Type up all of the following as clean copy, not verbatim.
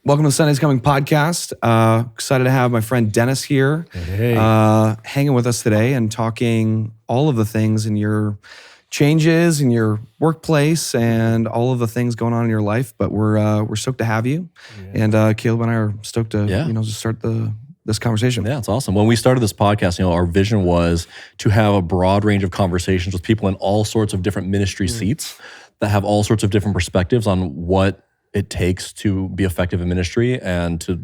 Welcome to the Sunday's Coming podcast. Excited to have my friend Dennis here, hanging with us today and talking all of the things in your changes in your workplace and all of the things going on in your life. But we're stoked to have you, and Kaleb and I are stoked to just start this conversation. Yeah, it's awesome. When we started this podcast, our vision was to have a broad range of conversations with people in all sorts of different ministry seats that have all sorts of different perspectives on what it takes to be effective in ministry and to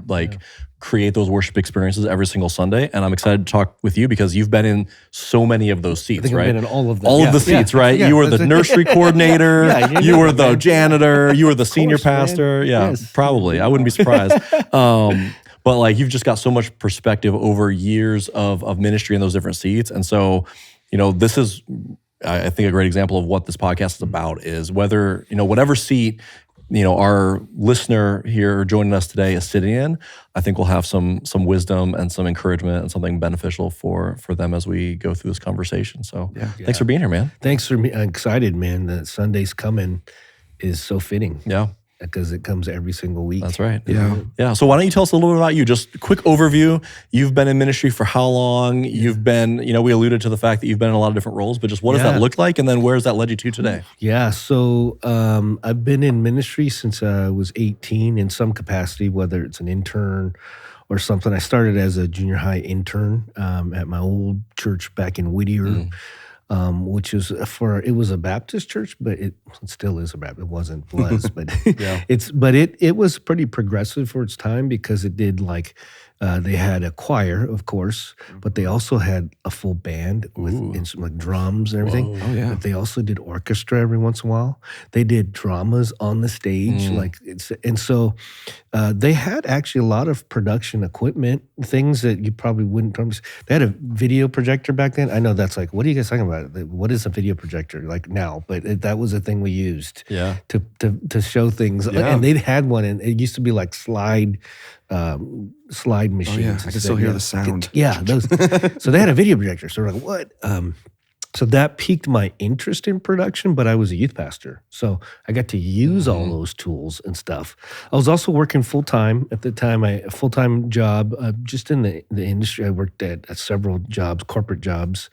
create those worship experiences every single Sunday. And I'm excited to talk with you because you've been in so many of those seats, right? I've been in all of them. All of the seats, right? Yeah. You were the nursery coordinator. You were the janitor. You were the senior pastor. Man. Yeah, yes. Probably. I wouldn't be surprised. But you've just got so much perspective over years of ministry in those different seats. And so, this is, I think, a great example of what this podcast is about is whether, whatever seat our listener here joining us today is sitting in, I think we'll have some wisdom and some encouragement and something beneficial for them as we go through this conversation. So thanks for being here, man. Thanks for me. I'm excited, man. That Sunday's Coming is so fitting. Yeah. Because it comes every single week. That's right. Yeah. So why don't you tell us a little bit about you? Just a quick overview. You've been in ministry for how long? You've been, we alluded to the fact that you've been in a lot of different roles, but just what does that look like? And then where has that led you to today? Yeah. So I've been in ministry since I was 18 in some capacity, whether it's an intern or something. I started as a junior high intern at my old church back in Whittier. Which is it was a Baptist church, but it still is a Baptist. It was, but it was pretty progressive for its time because it did they had a choir, of course, but they also had a full band with drums and everything. Whoa. Oh, yeah. But they also did orchestra every once in a while. They did dramas on the stage, and so they had actually a lot of production equipment, things that you probably wouldn't. They had a video projector back then. I know that's what are you guys talking about? What is a video projector now? But that was a thing we used to show things. Yeah. And they had one, and it used to be slide machines. Oh, yeah. I can still hear the sound. Yeah, those. So they had a video projector. So we're like, what? So that piqued my interest in production, but I was a youth pastor. So I got to use all those tools and stuff. I was also working full-time at the time, a full-time job just in the industry. I worked at several jobs, corporate jobs,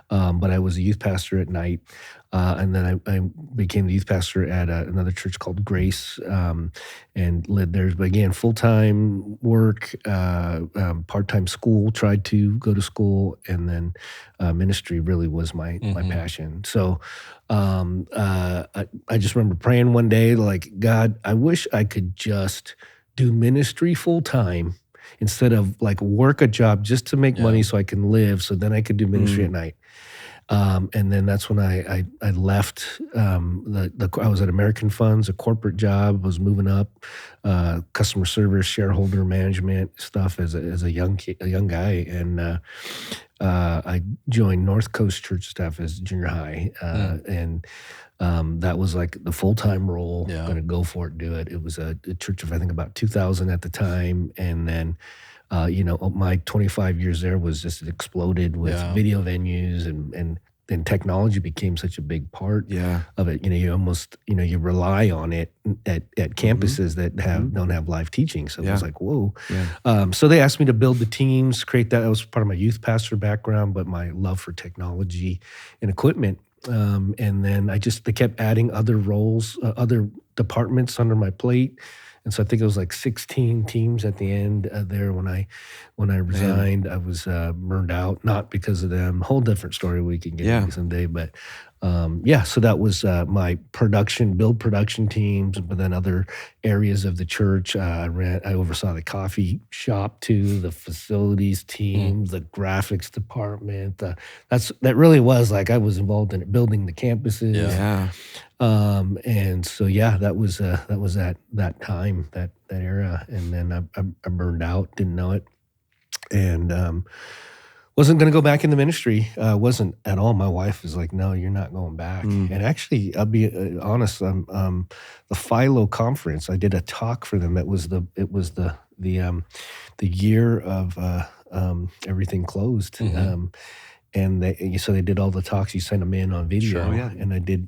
but I was a youth pastor at night. And then I became the youth pastor at another church called Grace and led there. But again, full-time work, part-time school, tried to go to school, and then ministry really was my passion. So I just remember praying one day, God, I wish I could just do ministry full-time instead of work a job just to make money so I can live, so then I could do ministry at night. And then that's when I left. I was at American Funds, a corporate job. Was moving up, customer service, shareholder management stuff as a young guy, and I joined North Coast Church staff as junior high, and that was the full-time role. Going to go for it, do it. It was a church of I think about 2,000 at the time, and then. My 25 years there was just exploded with video venues and technology became such a big part of it. You almost, you rely on it at campuses that don't have live teaching. So it was whoa. Yeah. So they asked me to build the teams, create that. That was part of my youth pastor background, but my love for technology and equipment. And then they kept adding other roles, other departments under my plate. And so I think it was 16 teams at the end there when I resigned. I was burned out, not because of them. Whole different story we can get into someday. But so that was my build production teams, but then other areas of the church. I oversaw the coffee shop too, the facilities team, the graphics department. That really was I was involved in building the campuses. Yeah. And so that was that time, that era, and then I burned out, didn't know it, and wasn't going to go back in the ministry. Wasn't at all. My wife was like, "No, you're not going back." And actually, I'll be honest. The Philo conference, I did a talk for them. It was the year of everything closed. And so they did all the talks. You sent them in on video. Sure, yeah. And I did.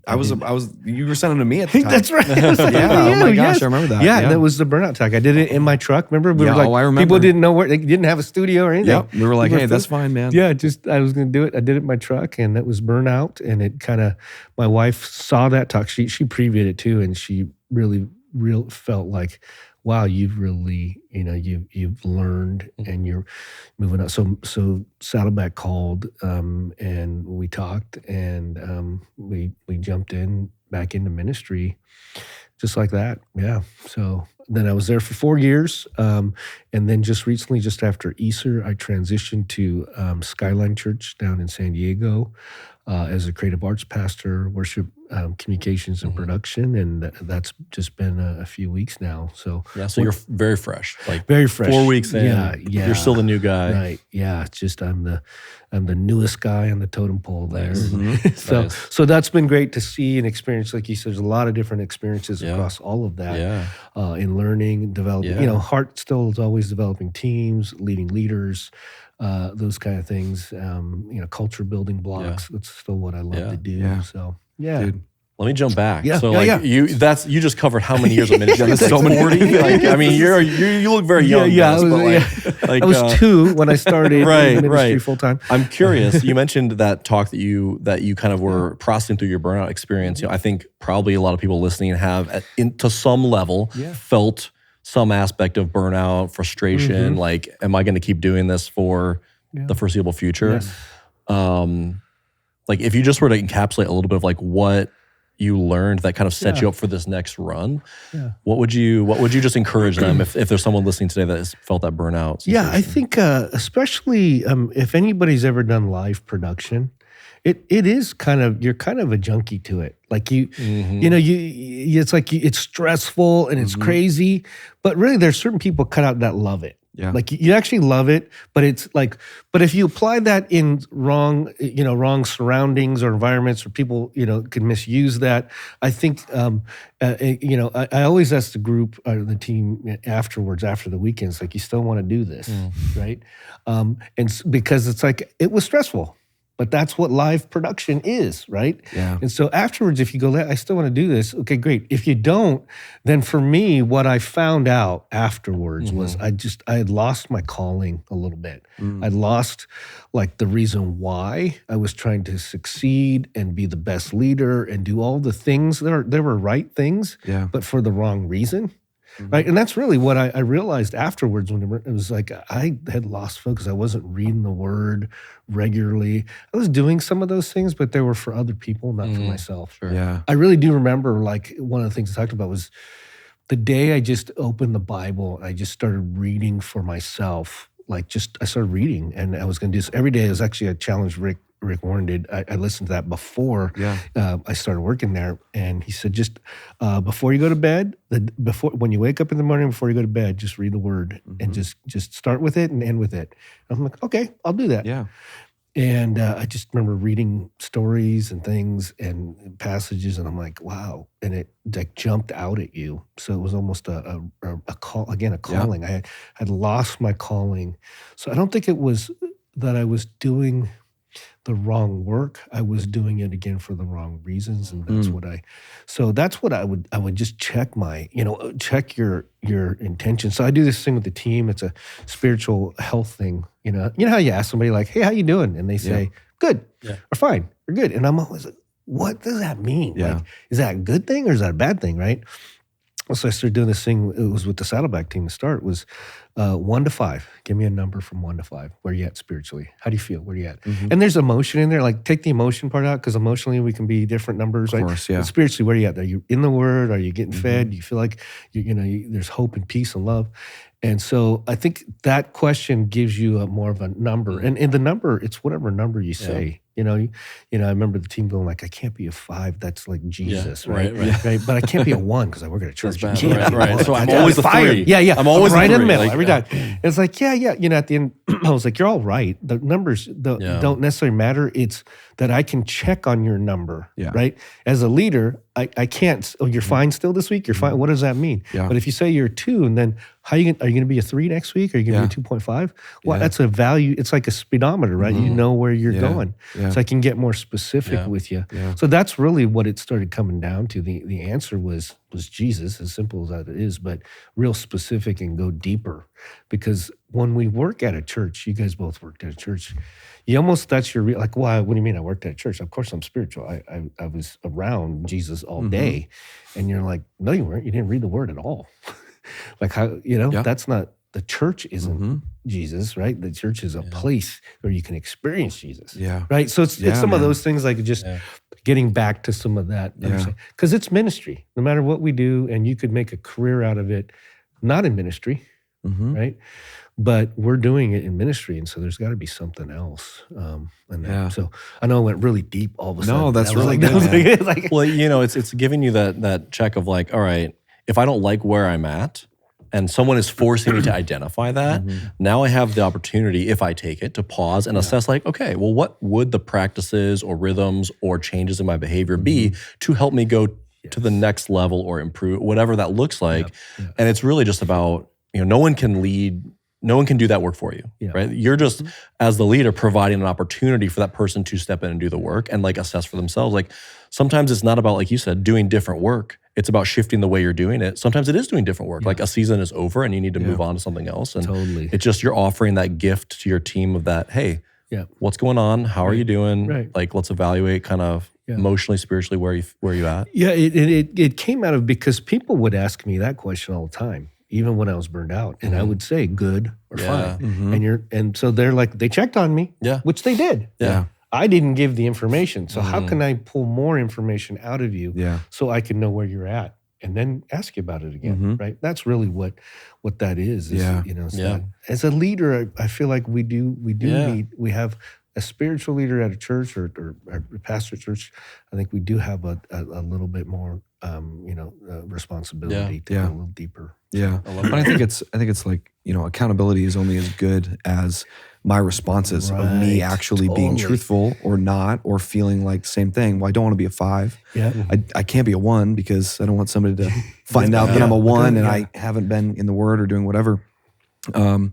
You were sending them to me at the time. That's right. Yeah. Oh my gosh, I remember that. Yeah, that was the burnout talk. I did it in my truck. Remember, we were like, I remember. People didn't know where, they didn't have a studio or anything. Yep. We were like, hey, that's fine, man. Yeah, I was going to do it. I did it in my truck, and that was burnout. And it kind of, my wife saw that talk. She previewed it too, and she really felt like, wow, you've really, you've learned and you're moving up. So Saddleback called and we talked, and we jumped back into ministry just like that. Yeah. So then I was there for 4 years. And then just recently, just after Easter, I transitioned to Skyline Church down in San Diego as a creative arts pastor, worship communications and production, and that's just been a few weeks now. So so you're very fresh, like very fresh. 4 weeks in, yeah. You're still the new guy, right? Yeah, it's just I'm the newest guy on the totem pole there. Nice. So that's been great to see and experience. Like you said, there's a lot of different experiences across all of that. Yeah, in learning, developing. Yeah. Heart still is always developing teams, leading leaders. Those kind of things, culture building blocks. That's still what I love to do. Yeah. So yeah. Dude. Let me jump back. Yeah. So Yeah, you just covered how many years of ministry? That's so many. 40. Like, I mean, you look very young. Yeah, Dennis, I was 2 when I started in ministry full time. I'm curious. You mentioned that talk that you kind of were processing through your burnout experience. I think probably a lot of people listening have, to some level, felt some aspect of burnout, frustration. Like, am I going to keep doing this for the foreseeable future? Yes. Like, if you just were to encapsulate a little bit of like what you learned that kind of set you up for this next run, what would you just encourage them if there's someone listening today that has felt that burnout situation? Yeah, I think especially if anybody's ever done live production, it is you're kind of a junkie to it. Like it's like it's stressful and it's crazy, but really there's certain people cut out that love it. Yeah. Like you actually love it, but it's like, but if you apply that in wrong surroundings or environments, or people, can misuse that. I think, I always ask the group or the team afterwards, after the weekends, like, you still want to do this, right? Because it's like, it was stressful. But that's what live production is, right? Yeah. And so afterwards, if you go, I still want to do this, okay, great. If you don't, then for me, what I found out afterwards was I had lost my calling a little bit. I'd lost like the reason why I was trying to succeed and be the best leader and do all the things. There were right things, but for the wrong reason. Right. And that's really what I realized afterwards, when it was like I had lost focus. I wasn't reading the word regularly. I was doing some of those things, but they were for other people, not for myself. Sure. Yeah. I really do remember, like, one of the things I talked about was the day I just opened the Bible and I just started reading for myself. I started reading, and I was going to do this every day. It was actually a challenge Rick Warren did. I listened to that before I started working there, and he said, just before you go to bed, when you wake up in the morning, before you go to bed, just read the word and just start with it and end with it. And I'm like, okay, I'll do that. Yeah. And I just remember reading stories and things and passages, and I'm like, wow. And it like jumped out at you. So it was almost a call, again, a calling. I had lost my calling. So I don't think it was that I was doing the wrong work. I was doing it again for the wrong reasons, and that's what I would just check check your intention. So I do this thing with the team. It's a spiritual health thing. You know how you ask somebody like, "Hey, how you doing?" And they say, "Good," or "Fine," or "Good," and I'm always like, "What does that mean? Yeah. Like, is that a good thing or is that a bad thing?" Right? So I started doing this thing. It was with the Saddleback team to start. Was 1 to 5. Give me a number from 1 to 5. Where are you at spiritually? How do you feel? Where are you at? And there's emotion in there. Like, take the emotion part out, because emotionally we can be different numbers. Of right? course, yeah. But spiritually, where are you at? Are you in the Word? Are you getting fed? Do you feel like there's hope and peace and love? And so I think that question gives you more of a number. And in the number, it's whatever number you say. I remember the team going like, I can't be a 5. That's like Jesus, right? But I can't be a 1 because I work at a church. That's bad. Right. So I'm always a 3. Yeah. I'm always right a 3. in the middle like, every time. It's like, at the end, I was like, you're all right. The numbers don't necessarily matter. It's that I can check on your number, right? As a leader, I can't. Oh, you're fine still this week? You're fine. What does that mean? Yeah. But if you say you're a 2, and then are you going to be a 3 next week? Are you going to be a 2.5? Well, that's a value. It's like a speedometer, right? You know where you're going. Yeah. So I can get more specific with you. Yeah. So that's really what it started coming down to. The answer was Jesus, as simple as that is, but real specific and go deeper. Because when we work at a church, you guys both worked at a church, that's your like, well, what do you mean I worked at a church? Of course I'm spiritual. I was around Jesus all day. And you're like, no, you weren't. You didn't read the word at all. Like how, that's not, the church isn't Jesus, right? The church is a place where you can experience Jesus. Yeah. Right? So it's some of those things, like just getting back to some of that. Because it's ministry, no matter what we do, and you could make a career out of it, not in ministry, right? But we're doing it in ministry, and so there's got to be something else. So I know I went really deep all of a sudden. No, that's really good. Well, it's giving you that check of like, all right, if I don't like where I'm at, and someone is forcing me to identify that, now I have the opportunity, if I take it, to pause and assess like, okay, well, what would the practices or rhythms or changes in my behavior be to help me go to the next level or improve, whatever that looks like. And it's really just about, no one can lead. No one can do that work for you, right? You're just, as the leader, providing an opportunity for that person to step in and do the work and like assess for themselves. Like sometimes it's not about, like you said, doing different work. It's about shifting the way you're doing it. Sometimes it is doing different work. Like a season is over and you need to move on to something else. And it's just you're offering that gift to your team of that, hey, what's going on? How are you doing? Like let's evaluate kind of emotionally, spiritually, where you at? Yeah, it came out of, because people would ask me that question all the time, even when I was burned out, and I would say good or fine, and so they're like, they checked on me, which they did. I didn't give the information, so how can I pull more information out of you so I can know where you're at and then ask you about it again, right? That's really what that is. Not, as a leader, I feel like we do need, we have a spiritual leader at a church or a pastor at church. I think we do have a little bit more responsibility to go a little deeper. Yeah, but I think it's like, accountability is only as good as my responses of me actually being truthful or not, or feeling like the same thing. Well, I don't want to be a 5. I can't be a 1 because I don't want somebody to find out that I'm a 1 and I haven't been in the Word or doing whatever. And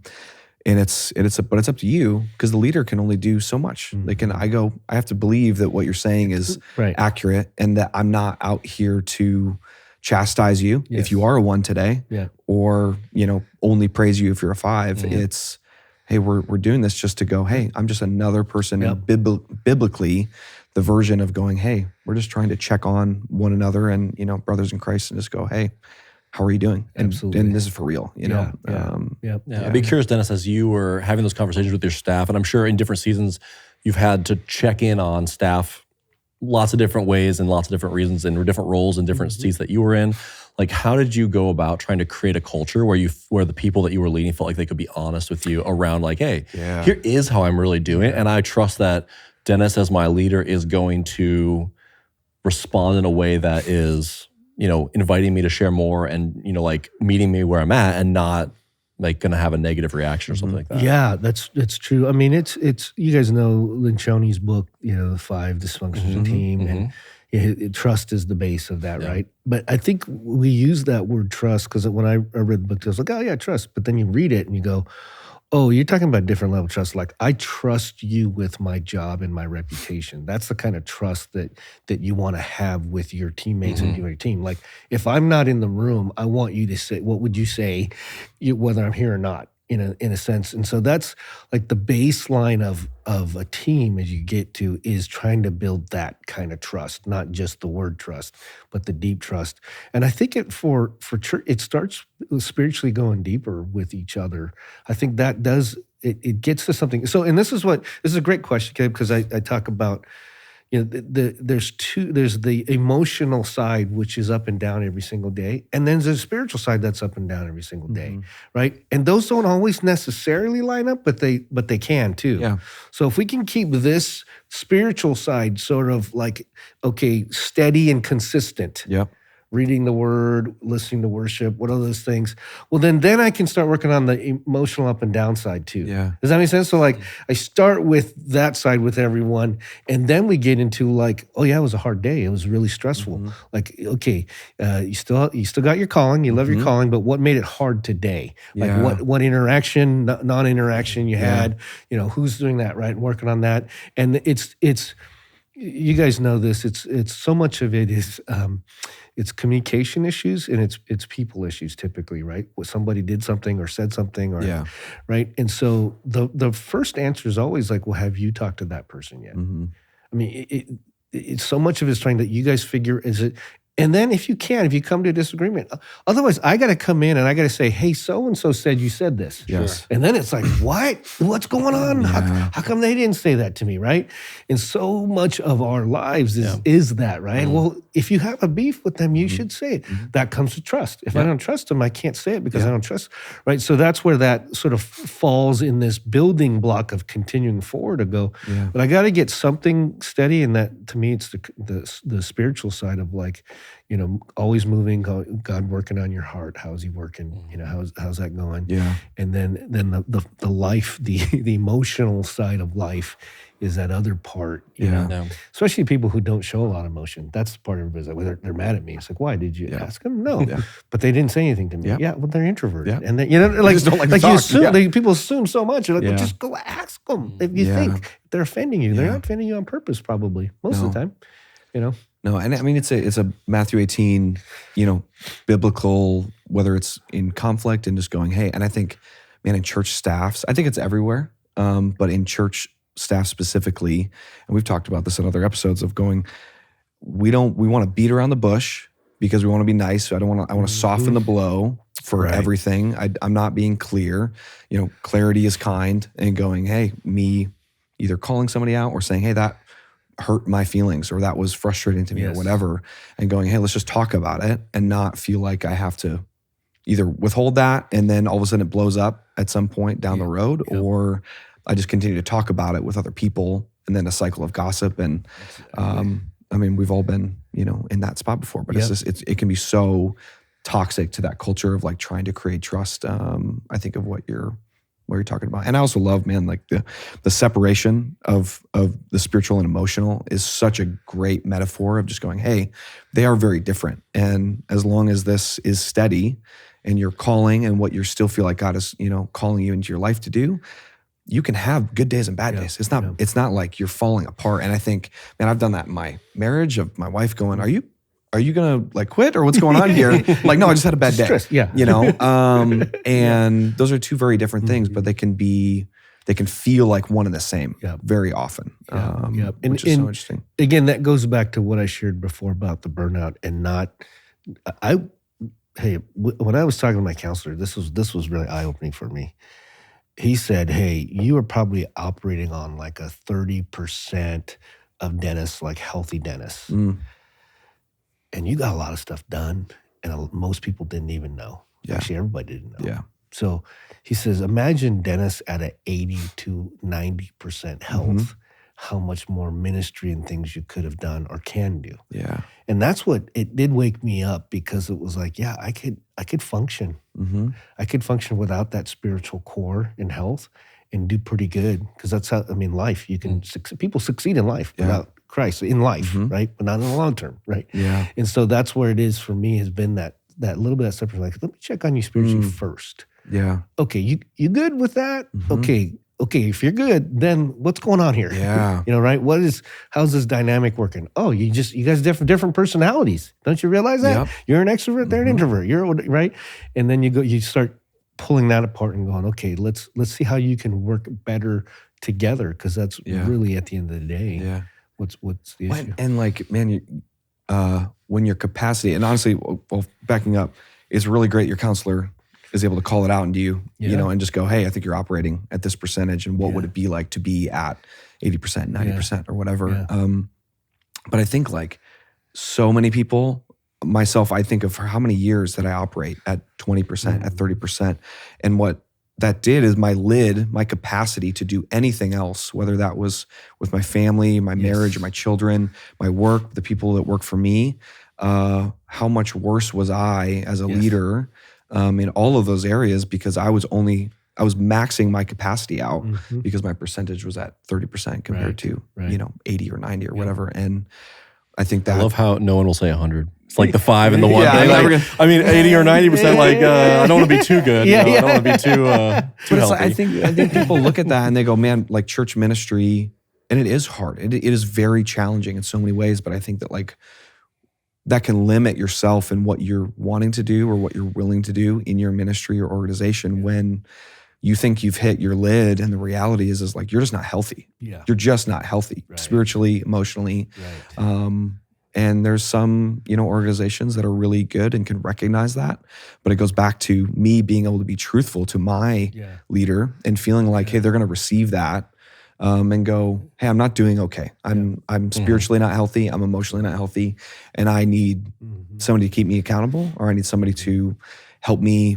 but it's up to you, because the leader can only do so much. I have to believe that what you're saying is accurate, and that I'm not out here to chastise you if you are a 1 today, or only praise you if you're a 5. It's, hey, we're doing this just to go, hey, I'm just another person. Biblically, the version of going, hey, we're just trying to check on one another and brothers in Christ, and just go, hey, how are you doing? And this is for real, I'd be curious, Dennis, as you were having those conversations with your staff, and I'm sure in different seasons you've had to check in on staff lots of different ways and lots of different reasons and different roles and different seats that you were in. Like, how did you go about trying to create a culture where the people that you were leading felt like they could be honest with you around, like, hey, here is how I'm really doing it, and I trust that Dennis, as my leader, is going to respond in a way that is, inviting me to share more and, like meeting me where I'm at, and not like going to have a negative reaction or something like that. Yeah, that's true. I mean, it's you guys know Lencioni's book, the 5 dysfunctions of team, and trust is the base of that, right? But I think we use that word trust because when I read the book, I was like, oh yeah, trust. But then you read it and you go, oh, you're talking about different level of trust. Like, I trust you with my job and my reputation. That's the kind of trust that you want to have with your teammates and your team. Like, if I'm not in the room, I want you to say, what would you say, whether I'm here or not, in a sense. And so that's like the baseline of a team as you get to, is trying to build that kind of trust, not just the word trust, but the deep trust. And I think for church, it starts spiritually going deeper with each other. I think that does, it gets to something. So, and this is a great question, Kaleb, because I talk about, there's the emotional side, which is up and down every single day. And then there's the spiritual side that's up and down every single day, right? And those don't always necessarily line up, but they can too. Yeah. So if we can keep this spiritual side sort of like, okay, steady and consistent, reading the word, listening to worship, what are those things? Well, then I can start working on the emotional up and down side too. Yeah. Does that make sense? So like I start with that side with everyone, and then we get into like, oh yeah, it was a hard day. It was really stressful. Like, okay, you still got your calling, you love your calling, but what made it hard today? Like what interaction, non-interaction you had, who's doing that, right? And working on that. And it's you guys know this. It's so much of it is it's communication issues and it's people issues typically, right? What somebody did something or said something, or right. And so the first answer is always like, well, have you talked to that person yet? I mean, it's so much of it's trying that you guys figure is it. And then if you come to a disagreement, otherwise I got to come in and I got to say, hey, so-and-so said you said this. Yes. And then it's like, what? What's going on? How come they didn't say that to me, right? And so much of our lives is that, right? Well, if you have a beef with them, you should say it. That comes to trust. If I don't trust them, I can't say it because I don't trust, right? So that's where that sort of falls in this building block of continuing forward to go. But I got to get something steady, and that to me, it's the spiritual side of like, always moving, God working on your heart. How's he working? How's that going? Yeah. And then the life, the emotional side of life is that other part, you know? Especially people who don't show a lot of emotion. That's the part everybody's like, well, they're mad at me. It's like, why did you ask them? No, but they didn't say anything to me. Well, they're introverted. And they, like, just don't like you assume, people assume so much. You're like, well, just go ask them. If you think they're offending you, they're not offending you on purpose, probably most of the time, No, and I mean it's a Matthew 18, biblical, whether it's in conflict and just going, hey, and I think, man, in church staffs, I think it's everywhere, but in church staff specifically, and we've talked about this in other episodes of going, we want to beat around the bush because we want to be nice. I want to soften the blow for everything. I'm not being clear. Clarity is kind, and going, hey, me either calling somebody out or saying, hey, that hurt my feelings or that was frustrating to me or whatever, and going, hey, let's just talk about it and not feel like I have to either withhold that and then all of a sudden it blows up at some point down the road, or I just continue to talk about it with other people and then a cycle of gossip. And I mean, we've all been, in that spot before, but it's just, it can be so toxic to that culture of like trying to create trust. I think of what you're talking about. And I also love, man, like the separation of the spiritual and emotional is such a great metaphor of just going, hey, they are very different. And as long as this is steady and you're calling and what you still feel like God is, calling you into your life to do, you can have good days and bad days. It's not like you're falling apart. And I think, man, I've done that in my marriage of my wife going, are you gonna like quit or what's going on here? Like, no, I just had a bad day. Stress, And those are two very different things, but they can feel like one and the same very often. Which is so interesting. Again, that goes back to what I shared before about the burnout and when I was talking to my counselor, this was really eye-opening for me. He said, hey, you are probably operating on like a 30% of Dennis, like healthy Dennis. And you got a lot of stuff done, and most people didn't even know. Actually, everybody didn't know. So he says, imagine Dennis at an 80 to 90% health, how much more ministry and things you could have done or can do. And that's what it did wake me up, because it was like, I could function. I could function without that spiritual core in health and do pretty good, because that's how, life, you can people succeed in life without Christ in life, right? But not in the long term, right? And so that's where it is for me, has been that little bit of separation. Like, let me check on you spiritually first. Okay, you good with that? Okay, if you're good, then what's going on here? Right? How's this dynamic working? Oh, you guys different personalities. Don't you realize that? You're an extrovert, they're an introvert. You're right. And then you start pulling that apart and going, okay, let's see how you can work better together, because that's really at the end of the day. What's the issue? And like, man, when your capacity, and honestly, well, backing up, it's really great your counselor is able to call it out into you, and just go, hey, I think you're operating at this percentage, and what would it be like to be at 80%, 90% or whatever. But I think like so many people, myself, I think of how many years that I operate at 20%, at 30%. And what that did is my capacity to do anything else, whether that was with my family, my marriage, or my children, my work, the people that work for me, how much worse was I as a leader in all of those areas, because I was maxing my capacity out because my percentage was at 30% compared to 80 or 90 or whatever. And I think that I love how no one will say 100. It's like the 5 and the 1. Yeah, I mean, 80 or 90%. Like I don't want to be too good. I don't want to be too healthy. Like, I think people look at that and they go, man, like church ministry, and it is hard. It is very challenging in so many ways. But I think that like that can limit yourself in what you're wanting to do or what you're willing to do in your ministry or organization when you think you've hit your lid, and the reality is like you're just not healthy. Yeah. You're just not healthy spiritually, emotionally. And there's some, organizations that are really good and can recognize that. But it goes back to me being able to be truthful to my leader and feeling like, hey, they're going to receive that and go, hey, I'm not doing okay. I'm spiritually not healthy. I'm emotionally not healthy. And I need somebody to keep me accountable, or I need somebody to help me,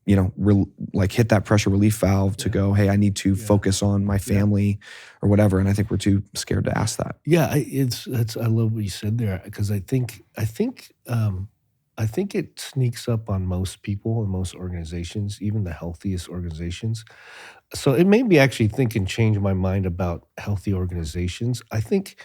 hit that pressure relief valve to go, hey, I need to focus on my family or whatever. And I think we're too scared to ask that. Yeah, I love what you said there, because I think it sneaks up on most people and most organizations, even the healthiest organizations. So it made me actually think and change my mind about healthy organizations. I think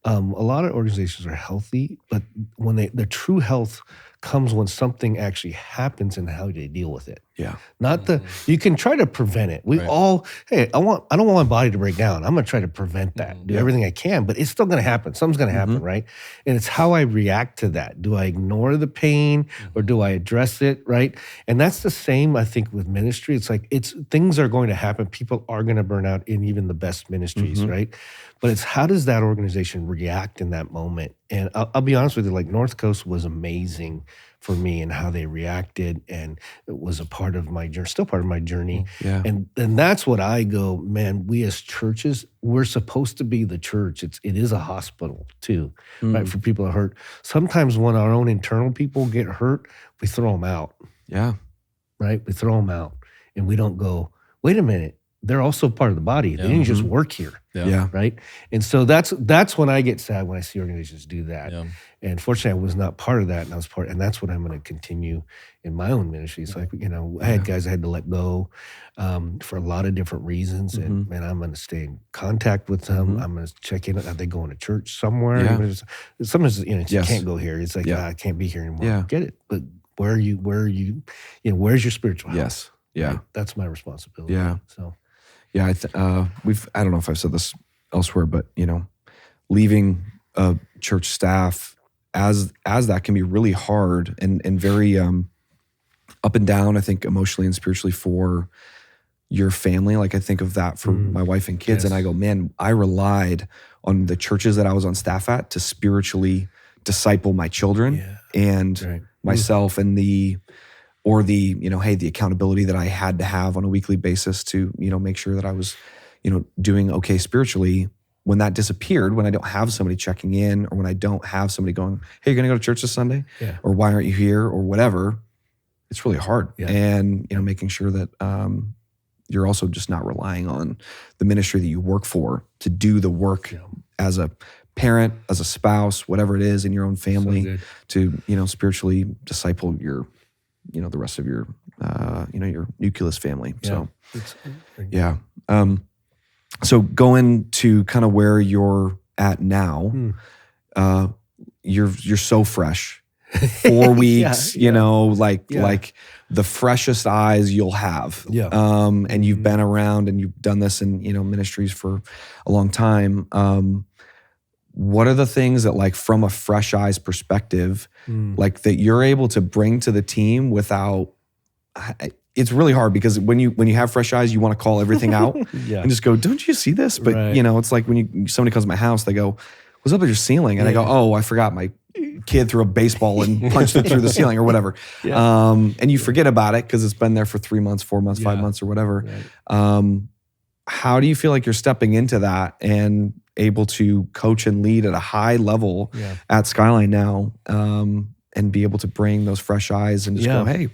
a lot of organizations are healthy, but when their true health comes when something actually happens and how they deal with it. Yeah. Not you can try to prevent it. We all, hey, I don't want my body to break down. I'm going to try to prevent that, do everything I can, but it's still going to happen. Something's going to happen, right? And it's how I react to that. Do I ignore the pain or do I address it, right? And that's the same, I think, with ministry. It's like, things are going to happen. People are going to burn out in even the best ministries, right? But it's how does that organization react in that moment? And I'll be honest with you, like North Coast was amazing for me and how they reacted, and it was a part of my journey, still part of my journey. Yeah. And that's what I go, man, we as churches, we're supposed to be the church. It is a hospital too, right? For people that hurt. Sometimes when our own internal people get hurt, we throw them out. Yeah. Right? We throw them out and we don't go, wait a minute, they're also part of the body. They didn't just work here. Yeah. Right. And so that's when I get sad when I see organizations do that. Yeah. And fortunately, I was not part of that. And that's what I'm going to continue in my own ministry. So, I had guys I had to let go for a lot of different reasons. And man, I'm going to stay in contact with them. I'm going to check in. Are they going to church somewhere? Yeah. Sometimes, you can't go here. It's like, I can't be here anymore. Yeah. Get it. But where are you, where's your spiritual health? Yes. Yeah. Right? That's my responsibility. Yeah. So. Yeah, I don't know if I've said this elsewhere, but leaving a church staff as that can be really hard and very up and down, I think, emotionally and spiritually for your family. Like I think of that for my wife and kids, and I go, man, I relied on the churches that I was on staff at to spiritually disciple my children and myself, and the accountability that I had to have on a weekly basis to, make sure that I was, doing okay spiritually. When that disappeared, when I don't have somebody checking in, or when I don't have somebody going, hey, you're going to go to church this Sunday? Yeah. Or why aren't you here? Or whatever, it's really hard. Yeah. And, making sure that you're also just not relying on the ministry that you work for to do the work as a parent, as a spouse, whatever it is in your own family, to, spiritually disciple your the rest of your, your nucleus family. Yeah. So, so going to kind of where you're at now, you're so fresh. 4 weeks, like the freshest eyes you'll have. Yeah. And you've been around and you've done this in, ministries for a long time. What are the things that, like, from a fresh eyes perspective, like that you're able to bring to the team without, it's really hard because when you have fresh eyes, you want to call everything out and just go, don't you see this? But it's like when somebody comes to my house, they go, what's up with your ceiling? And I go, oh, I forgot my kid threw a baseball and punched it through the ceiling or whatever. And you forget about it because it's been there for 3 months, 4 months, 5 months or whatever. How do you feel like you're stepping into that and able to coach and lead at a high level at Skyline now, and be able to bring those fresh eyes and just go, hey,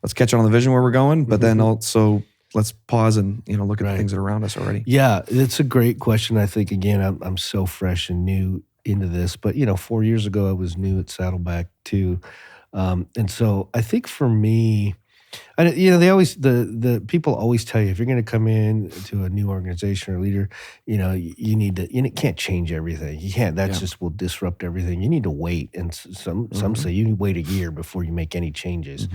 let's catch on the vision where we're going, but then also let's pause and look at the things that are around us already. Yeah, it's a great question. I think, again, I'm so fresh and new. into this, but 4 years ago I was new at Saddleback too, and so I think for me, they always the people always tell you if you're going to come in to a new organization or leader, you need to. You can't change everything. You can't. That just will disrupt everything. You need to wait, and some say you need to wait a year before you make any changes.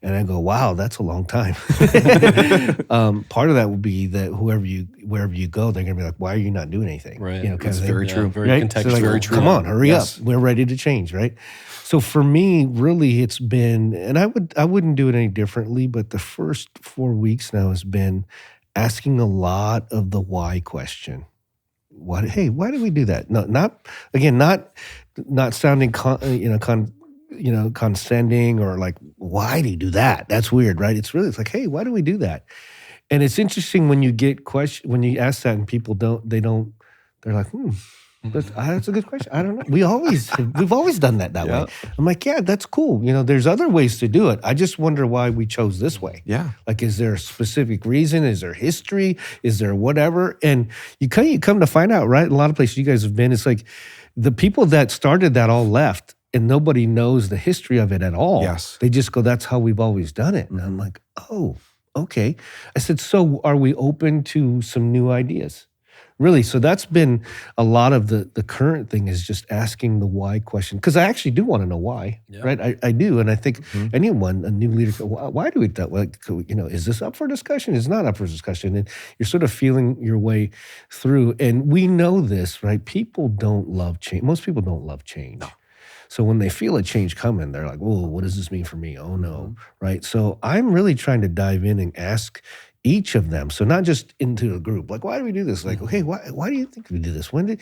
And I go, wow, that's a long time. Part of that will be that wherever you go, they're going to be like, why are you not doing anything? Right. That's very true. Very right? contextual. So Very true. Come on, hurry up. We're ready to change, right? So for me, really, it's been, and I wouldn't do it any differently, but the first 4 weeks now has been asking a lot of the why question. Why do we do that? No, not sounding condescending or like, why do you do that? That's weird, right? It's like, hey, why do we do that? And it's interesting when you when you ask that and people they're like, that's a good question. I don't know. We've always done that way. I'm like, yeah, that's cool. There's other ways to do it. I just wonder why we chose this way. Yeah. Like, is there a specific reason? Is there history? Is there whatever? And you come to find out, right? A lot of places you guys have been, it's like the people that started that all left and nobody knows the history of it at all. Yes. They just go, that's how we've always done it. And I'm like, oh, okay. I said, so are we open to some new ideas? Really, so that's been a lot of the current thing is just asking the why question. Because I actually do want to know why, right? I do. And I think a new leader, why do we do that? Like, is this up for discussion? It's not up for discussion. And you're sort of feeling your way through. And we know this, right? People don't love change. Most people don't love change. No. So when they feel a change coming, they're like, whoa, what does this mean for me? Oh, no, right? So I'm really trying to dive in and ask each of them. So not just into a group, like, why do we do this? Like, okay, why do you think we do this? And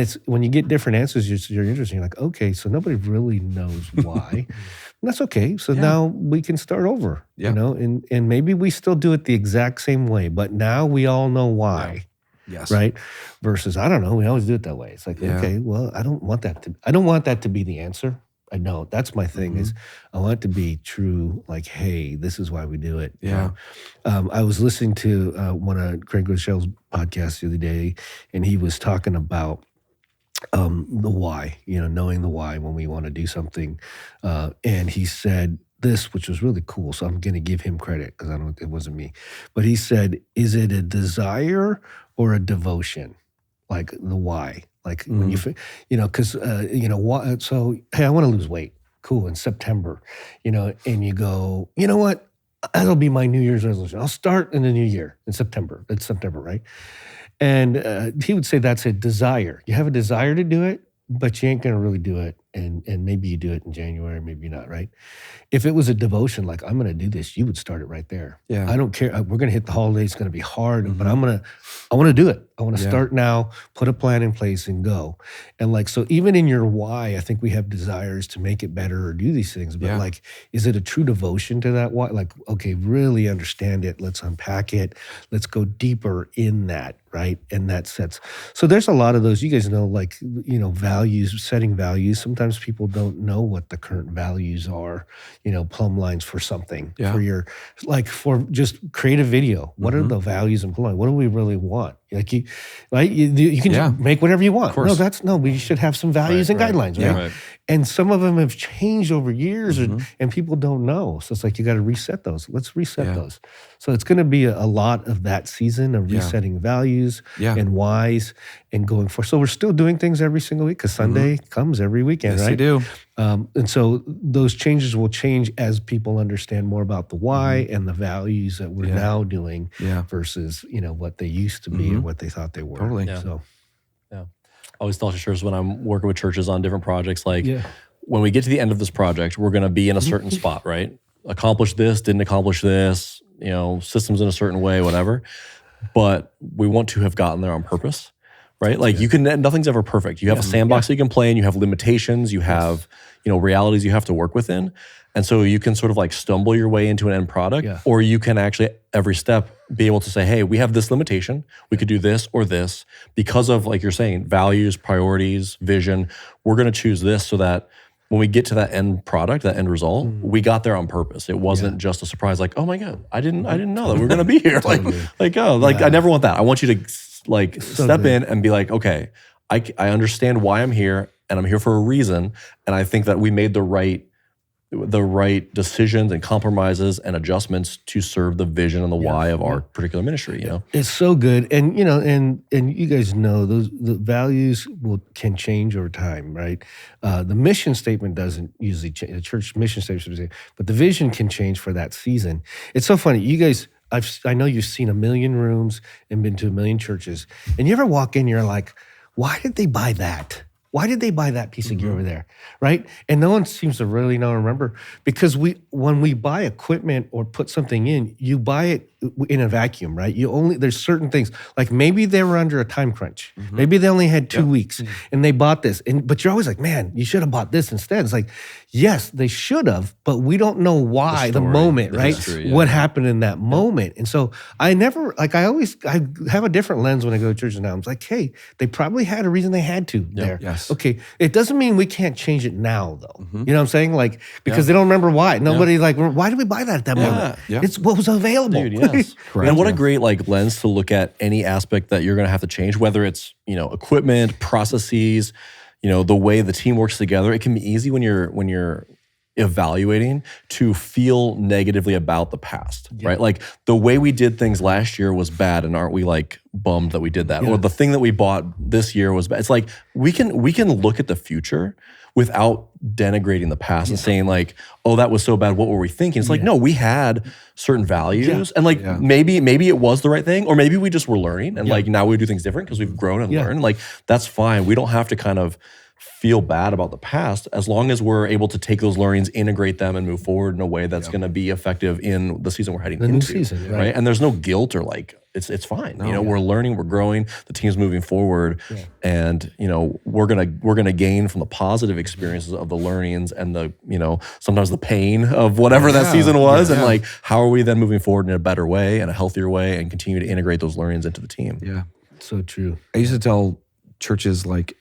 it's when you get different answers, you're interested. You're like, okay, so nobody really knows why. And that's okay. So now we can start over, and maybe we still do it the exact same way, but now we all know why. Yeah. Yes. Right. Versus, I don't know. We always do it that way. It's like, okay, well, I don't want that to be the answer. I know that's my thing is I want it to be true. Like, hey, this is why we do it. Yeah. I was listening to one of Craig Rochelle's podcasts the other day, and he was talking about the why, knowing the why when we want to do something. And he said this, which was really cool. So I'm going to give him credit because it wasn't me. But he said, is it a desire or a devotion? Like the why. Like when you, because, so, hey, I want to lose weight. Cool. In September, and you go, you know what? That'll be my New Year's resolution. I'll start in the new year in September. It's September, right? And he would say that's a desire. You have a desire to do it, but you ain't going to really do it. And maybe you do it in January, maybe not, right? If it was a devotion, like I'm going to do this, you would start it right there. Yeah. I don't care. We're going to hit the holidays. It's going to be hard, but I want to do it. I want to start now, put a plan in place and go. And like, so even in your why, I think we have desires to make it better or do these things, but like, is it a true devotion to that why? Like, okay, really understand it. Let's unpack it. Let's go deeper in that, right? And that sets, so there's a lot of those, you guys know, like, values, setting values. Sometimes people don't know what the current values are, plumb lines for something, for just create a video. What are the values and plumb lines? What do we really want? Like you can just make whatever you want. No, we should have some values and guidelines, right? Right? And some of them have changed over years and people don't know. So it's like, you got to reset those. Let's reset those. So it's going to be a lot of that season of resetting values and whys and going forward. So we're still doing things every single week because Sunday comes every weekend, right? Yes, you do. And so those changes will change as people understand more about the why and the values that we're now doing versus, what they used to be and what they thought they were. Totally. Yeah. So. I always tell churches when I'm working with churches on different projects, like when we get to the end of this project, we're going to be in a certain spot, right? Accomplish this, didn't accomplish this, systems in a certain way, whatever. But we want to have gotten there on purpose, right? Like nothing's ever perfect. You have a sandbox that you can play in, you have limitations, you have, realities you have to work within. And so you can sort of like stumble your way into an end product, or you can actually every step be able to say, hey, we have this limitation. We could do this or this because of, like you're saying, values, priorities, vision. We're going to choose this so that when we get to that end product, that end result, we got there on purpose. It wasn't just a surprise. Like, oh my God, I didn't know that we were going to be here. I never want that. I want you to step in and be like, okay, I understand why I'm here, and I'm here for a reason. And I think that we made the right decisions and compromises and adjustments to serve the vision and the why of our particular ministry. It's so good, and and you guys know the values can change over time, right? The mission statement doesn't usually change. The church mission statement, but the vision can change for that season. It's so funny, you guys. I know you've seen 1 million rooms and been to 1 million churches, and you ever walk in, you're like, why did they buy that? Why did they buy that piece of gear over there, right? And no one seems to really know or remember, because when we buy equipment or put something in, you buy it in a vacuum, right? There's certain things, like maybe they were under a time crunch. Maybe they only had 2 weeks and they bought this. But you're always like, man, you should have bought this instead. It's like, yes, they should have, but we don't know why, the moment, right? History, what happened in that moment. And so I have a different lens when I go to churches now. I'm like, hey, they probably had a reason they had to there. Yes. Okay, it doesn't mean we can't change it now, though. You know what I'm saying? Like, because they don't remember why. Nobody like, why did we buy that at that moment? It's what was available. Dude, yes. And what a great lens to look at any aspect that you're going to have to change, whether it's equipment, processes, the way the team works together. It can be easy when you're evaluating to feel negatively about the past, right? Like the way we did things last year was bad, and aren't we like bummed that we did that? Or the thing that we bought this year was bad. It's like we can look at the future without denigrating the past and saying like, oh, that was so bad. What were we thinking? It's like, no, we had certain values and like maybe it was the right thing, or maybe we just were learning and like now we do things different because we've grown and learned. Like that's fine. We don't have to kind of feel bad about the past as long as we're able to take those learnings, integrate them, and move forward in a way that's going to be effective in the season we're heading into. New season, right? And there's no guilt or like it's fine. We're learning, we're growing, the team's moving forward, and we're gonna gain from the positive experiences of the learnings and the sometimes the pain of whatever that season was, and like how are we then moving forward in a better way and a healthier way and continue to integrate those learnings into the team. Yeah, so true. I used to tell churches like,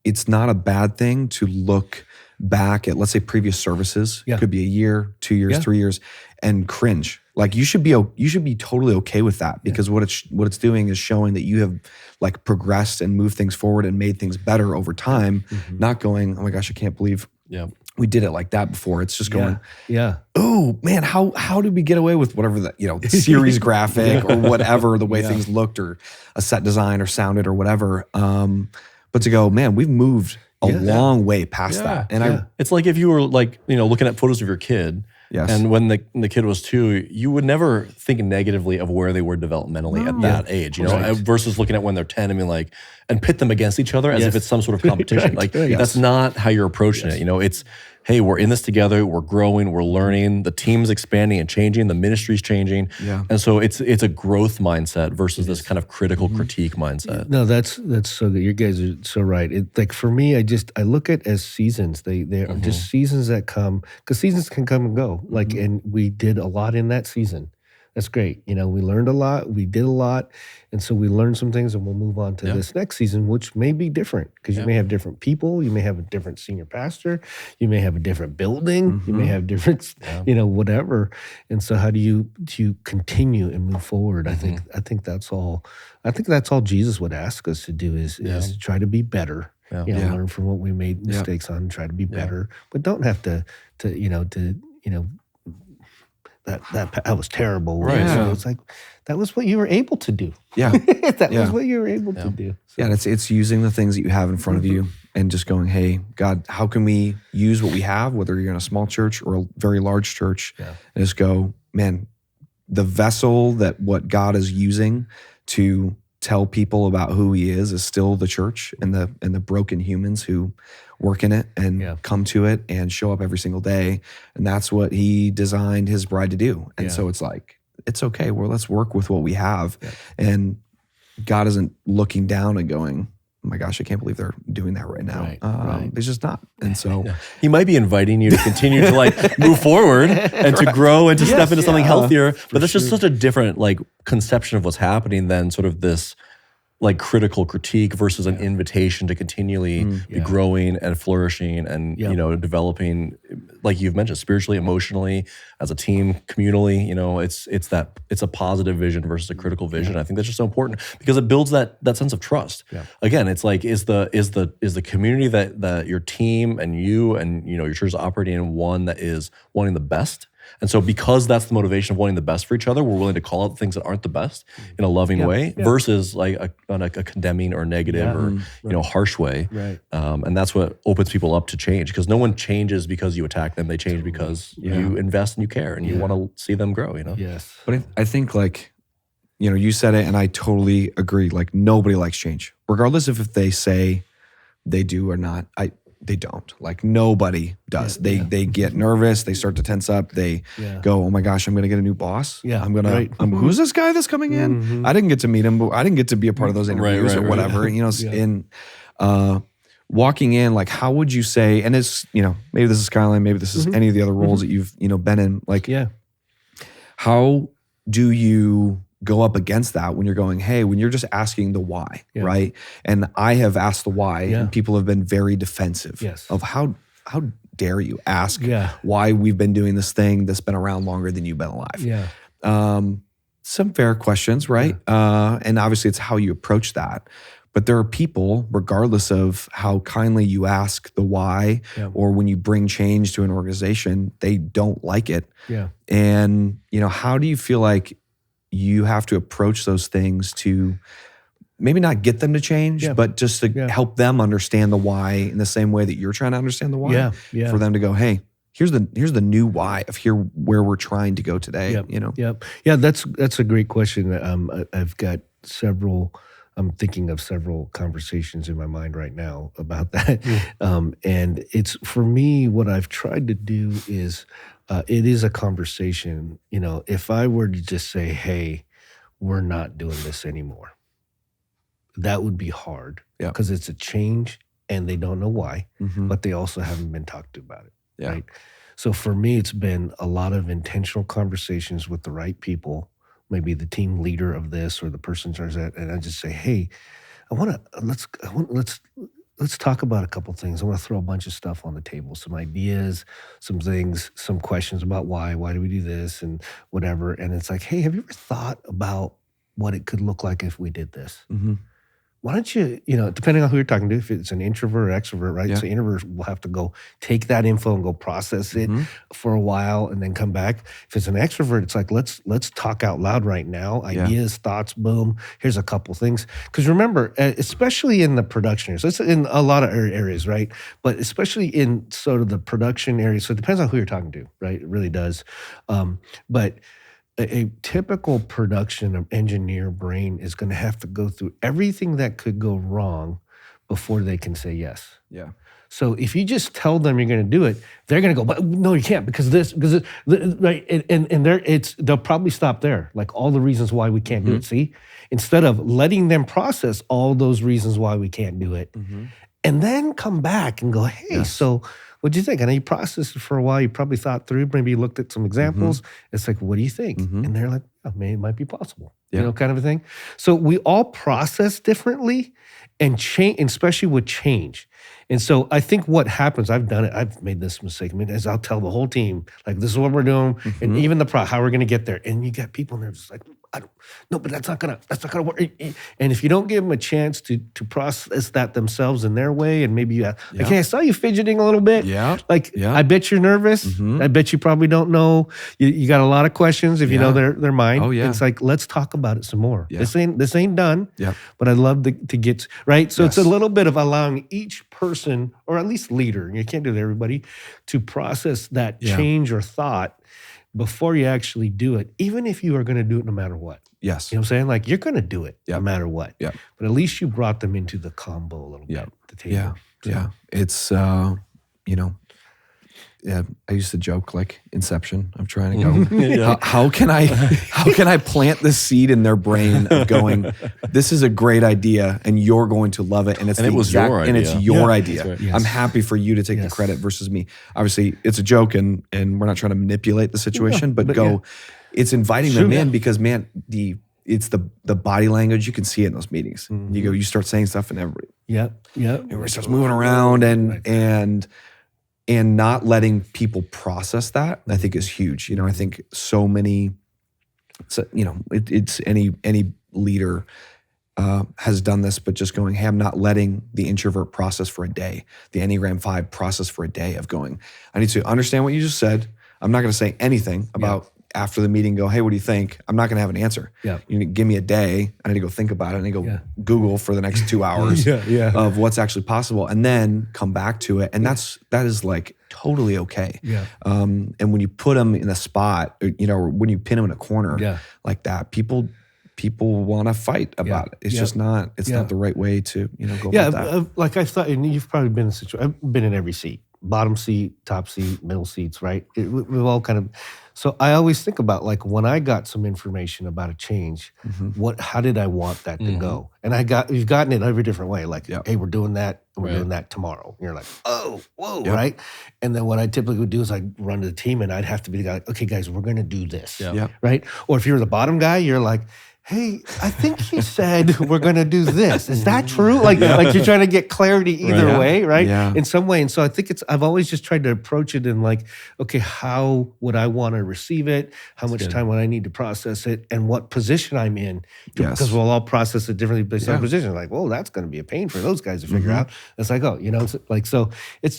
it's not a bad thing to look back at, let's say, previous services. It could be a year, 2 years, 3 years, and cringe. Like you should be totally okay with that, because what it's doing is showing that you have like progressed and moved things forward and made things better over time. Not going, oh my gosh, I can't believe we did it like that before. It's just going, oh man, how did we get away with whatever that the series graphic or whatever, the way things looked or a set design or sounded or whatever. But to go, man, we've moved a long way past that. And it's like if you were like, looking at photos of your kid, and when the kid was 2, you would never think negatively of where they were developmentally at that age, versus looking at when they're 10 and being like, and pit them against each other as if it's some sort of competition. That's not how you're approaching it. It's, hey, we're in this together, we're growing, we're learning, the team's expanding and changing, the ministry's changing. And so it's a growth mindset versus this kind of critical critique mindset. No, that's so good. You guys are so right. Like for me, I look at it as seasons. They are just seasons that come, because seasons can come and go. Like, and we did a lot in that season. That's great. We learned a lot, we did a lot. And so we learned some things, and we'll move on to this next season, which may be different, because you may have different people, you may have a different senior pastor, you may have a different building, you may have different, whatever. And so how do you continue and move forward? I think that's all Jesus would ask us to do is try to be better. Learn from what we made mistakes on, try to be better, but don't have to that was terrible. Right. So it's like, that was what you were able to do. Yeah. That was what you were able to do. So. And it's using the things that you have in front of you and just going, hey, God, how can we use what we have, whether you're in a small church or a very large church, and just go, man, the vessel that what God is using to tell people about who he is still the church and the broken humans who work in it and come to it and show up every single day. And that's what he designed his bride to do. And so it's like, it's okay. Well, let's work with what we have. And God isn't looking down and going, oh my gosh, I can't believe they're doing that right now. It's just not. And so he might be inviting you to continue to like move forward and to grow and to step into something healthier. But that's just such a different like conception of what's happening than sort of this like critical critique versus an invitation to continually be growing and flourishing and developing, like you've mentioned, spiritually, emotionally, as a team, communally. It's a positive vision versus a critical vision. I think that's just so important because it builds that sense of trust. Again, it's like is the community that your team and you and your church is operating in one that is wanting the best. And so because that's the motivation of wanting the best for each other, we're willing to call out things that aren't the best in a loving way versus like a condemning or negative or harsh way. Right. And that's what opens people up to change, because no one changes because you attack them. They change because you invest and you care and you want to see them grow, Yes. But I think like, you said it and I totally agree. Like nobody likes change, regardless of if they say they do or not. They don't. Like nobody does. They get nervous. They start to tense up. They go, oh my gosh, I'm going to get a new boss. Yeah. I'm going to, who's this guy that's coming in? I didn't get to meet him, but I didn't get to be a part of those interviews or whatever. In walking in, like how would you say, and it's, maybe this is Skyline, maybe this is any of the other roles that you've, been in, like, how do you go up against that when you're going, hey, when you're just asking the why, right? And I have asked the why, and people have been very defensive of how dare you ask why we've been doing this thing that's been around longer than you've been alive. Some fair questions, right? And obviously it's how you approach that. But there are people, regardless of how kindly you ask the why, or when you bring change to an organization, they don't like it. And, how do you feel like you have to approach those things to maybe not get them to change, but just to help them understand the why in the same way that you're trying to understand the why, for them to go, hey, here's the new why of where we're trying to go today. Yeah, that's a great question. I've got several. I'm thinking of several conversations in my mind right now about that. And it's, for me, what I've tried to do is, it is a conversation. If I were to just say, hey, we're not doing this anymore, that would be hard because it's a change and they don't know why, but they also haven't been talked to about it, right? So for me, it's been a lot of intentional conversations with the right people, maybe the team leader of this or the person in charge of that, and I just say, hey, let's talk about a couple things. I want to throw a bunch of stuff on the table, some ideas, some things, some questions about why do we do this and whatever. And it's like, hey, have you ever thought about what it could look like if we did this? Why don't you, depending on who you're talking to, if it's an introvert or extrovert, right? So introverts will have to go take that info and go process it for a while and then come back. If it's an extrovert, it's like, let's talk out loud right now. Ideas, thoughts, boom. Here's a couple things. Because remember, especially in the production areas, it's in a lot of areas, right? But especially in sort of the production areas, so it depends on who you're talking to, right? It really does. But a typical production engineer brain is going to have to go through everything that could go wrong before they can say yes. So if you just tell them you're going to do it, they're going to go, but no, you can't because right, and they'll probably stop there, like all the reasons why we can't do it. See, instead of letting them process all those reasons why we can't do it, and then come back and go, hey, so what do you think? I know you processed it for a while. You probably thought through, maybe you looked at some examples. It's like, what do you think? And they're like, oh, maybe it might be possible, kind of a thing. So we all process differently and change, especially with change. And so I think what happens, I've done it, I've made this mistake, is I'll tell the whole team, like, this is what we're doing, and even how we're going to get there. And you got people in there just like, I don't know, but that's not gonna work. And if you don't give them a chance to process that themselves in their way, and maybe like, hey, I saw you fidgeting a little bit. I bet you're nervous. I bet you probably don't know. You got a lot of questions if you know their mind. It's like, let's talk about it some more. This ain't done. But I'd love to get right. So it's a little bit of allowing each person, or at least leader, you can't do it to everybody, to process that change or thought before you actually do it, even if you are going to do it no matter what. You know what I'm saying? Like, you're going to do it no matter what. But at least you brought them into the combo a little bit, the table. It's, I used to joke like Inception. I'm trying to go, how can I plant this seed in their brain of going, this is a great idea and you're going to love it. And it's your idea. Right. Yes. I'm happy for you to take the credit versus me. Obviously it's a joke and we're not trying to manipulate the situation, but it's inviting them in because, man, the it's the body language. You can see it in those meetings. You start saying stuff and everybody starts moving around and not letting people process that, I think is huge. I think so many, it's any leader has done this, but just going, hey, I'm not letting the introvert process for a day, the Enneagram 5 process for a day of going, I need to understand what you just said. I'm not going to say anything about after the meeting, go, hey, what do you think? I'm not going to have an answer. Yeah. You need to give me a day. I need to go think about it. I need to go Google for the next 2 hours of what's actually possible and then come back to it. And that is like totally okay. Yeah. And when you put them in a spot, when you pin them in a corner like that, people want to fight about it. It's just not, it's not the right way to, go about that. Like I thought, and you've probably been in a situation, I've been in every seat, bottom seat, top seat, middle seats, right? We've all kind of, so I always think about like when I got some information about a change, how did I want that to go? And we've gotten it every different way. Like, hey, we're doing that and we're doing that tomorrow. And you're like, oh, whoa, right? And then what I typically would do is I'd run to the team and I'd have to be the guy, like, okay, guys, we're going to do this, right? Or if you're the bottom guy, you're like, hey, I think he said we're going to do this. Is that true? Like you're trying to get clarity either way, right? Yeah. In some way. And so I think I've always just tried to approach it in like, okay, how would I want to receive it? How much time would I need to process it? And what position I'm in? Because we'll all process it differently based on position. Like, well, that's going to be a pain for those guys to figure out. It's like, it's like, so it's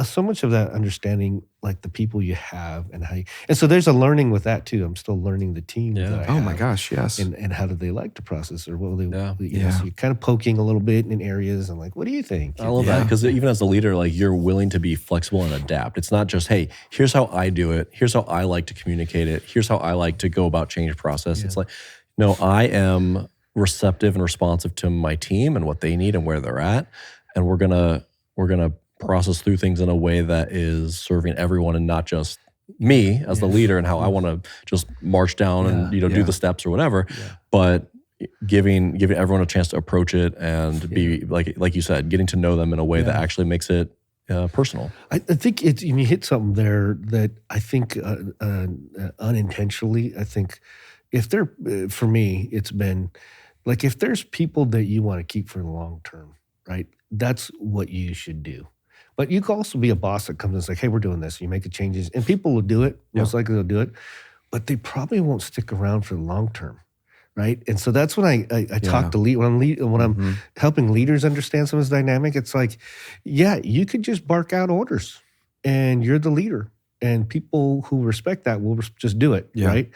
so much of that understanding, like the people you have and how and so there's a learning with that too. I'm still learning the team that I have. Oh my gosh, yes. And how do they like to process or what will they, so you're kind of poking a little bit in areas and like, what do you think? I love that because even as a leader, like you're willing to be flexible and adapt. It's not just, hey, here's how I do it. Here's how I like to communicate it. Here's how I like to go about change process. It's like, no, I am receptive and responsive to my team and what they need and where they're at. And we're gonna process through things in a way that is serving everyone and not just me as the leader and how I want to just march down and do the steps or whatever, but giving everyone a chance to approach it and be like you said, getting to know them in a way that actually makes it personal. I think you hit something there that I think unintentionally, I think if they're, for me, it's been like if there's people that you want to keep for the long term, right? That's what you should do. But you can also be a boss that comes and is like, hey, we're doing this. You make the changes. And people will do it. Most likely they'll do it. But they probably won't stick around for the long term, right? And so that's when I talk to when I'm helping leaders understand some of this dynamic. It's like, you could just bark out orders and you're the leader. And people who respect that will just do it, right?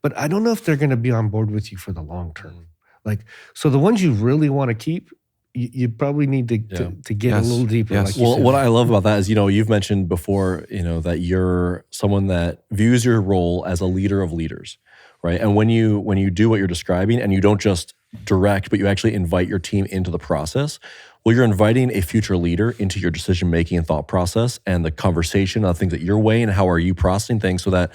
But I don't know if they're going to be on board with you for the long term. Like, so the ones you really want to keep, you probably need to get a little deeper. Yes. Like What I love about that is, you've mentioned before, that you're someone that views your role as a leader of leaders, right? And when you do what you're describing and you don't just direct, but you actually invite your team into the process, well, you're inviting a future leader into your decision-making and thought process and the conversation of things that you're weighing and how are you processing things so that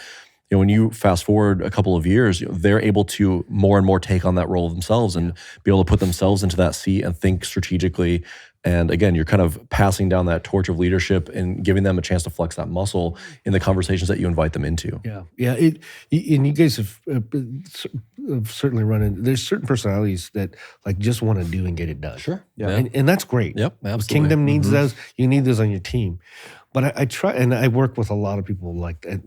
when you fast forward a couple of years, they're able to more and more take on that role themselves and be able to put themselves into that seat and think strategically. And again, you're kind of passing down that torch of leadership and giving them a chance to flex that muscle in the conversations that you invite them into. Yeah. And you guys have certainly run into, there's certain personalities that like just want to do and get it done. Sure. Yeah. And that's great. Yep, absolutely. Kingdom needs those. You need those on your team. But I try, and I work with a lot of people like that,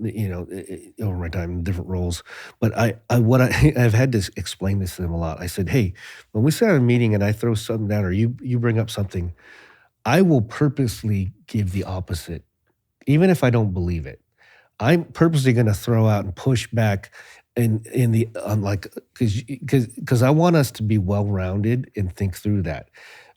over my time in different roles. But I've had to explain this to them a lot. I said, hey, when we sit at a meeting and I throw something down or you bring up something, I will purposely give the opposite, even if I don't believe it. I'm purposely going to throw out and push back because I want us to be well-rounded and think through that.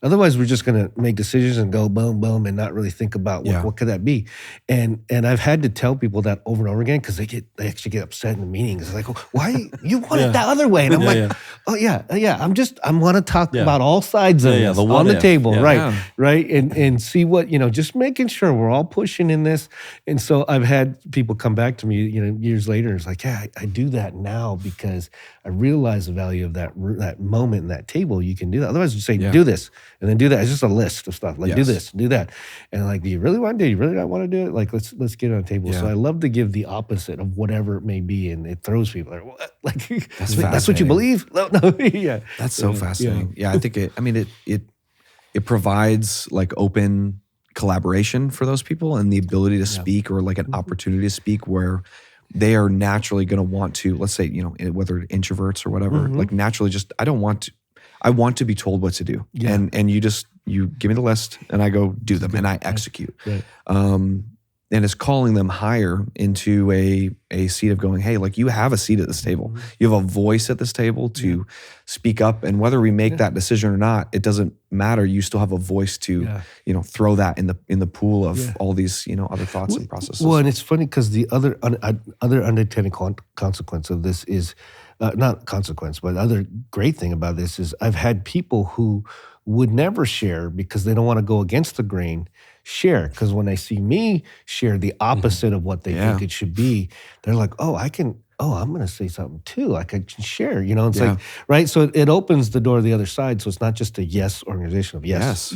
Otherwise, we're just going to make decisions and go boom, boom, and not really think about what could that be. And I've had to tell people that over and over again because they actually get upset in the meetings. It's like, why you want it that other way? And I'm like, oh yeah. I want to talk about all sides of this on the table, right, and see what just making sure we're all pushing in this. And so I've had people come back to me, years later, and it's like, I do that now because I realize the value of that moment in that table. You can do that. Otherwise, you say, do this. And then do that. It's just a list of stuff. Like do Yes. this, do that. And like, do you really want to do it? You really not want to do it? Like, let's get it on the table. Yeah. So I love to give the opposite of whatever it may be. And it throws people like, what? Like, That's that's what you believe? No, yeah. That's so fascinating. Yeah, I think it provides like open collaboration for those people and the ability to speak, or like an opportunity to speak, where they are naturally going to want to, let's say, you know, whether introverts or whatever, like naturally just, I want to be told what to do. Yeah. And you give me the list and I go do them and I execute. Right. And it's calling them higher into a seat of going, hey, like you have a seat at this table. You have a voice at this table to speak up. And whether we make that decision or not, it doesn't matter. You still have a voice to, you know, throw that in the pool of all these, you know, other thoughts and processes. Well, and it's funny because the other unintended consequence of this is, not consequence, but the other great thing about this is I've had people who would never share because they don't want to go against the grain, share. Because when they see me share the opposite of what they think it should be, they're like, oh, I'm going to say something too. I can share, you know, it's like, right? So it opens the door to the other side. So it's not just a yes organization of yes.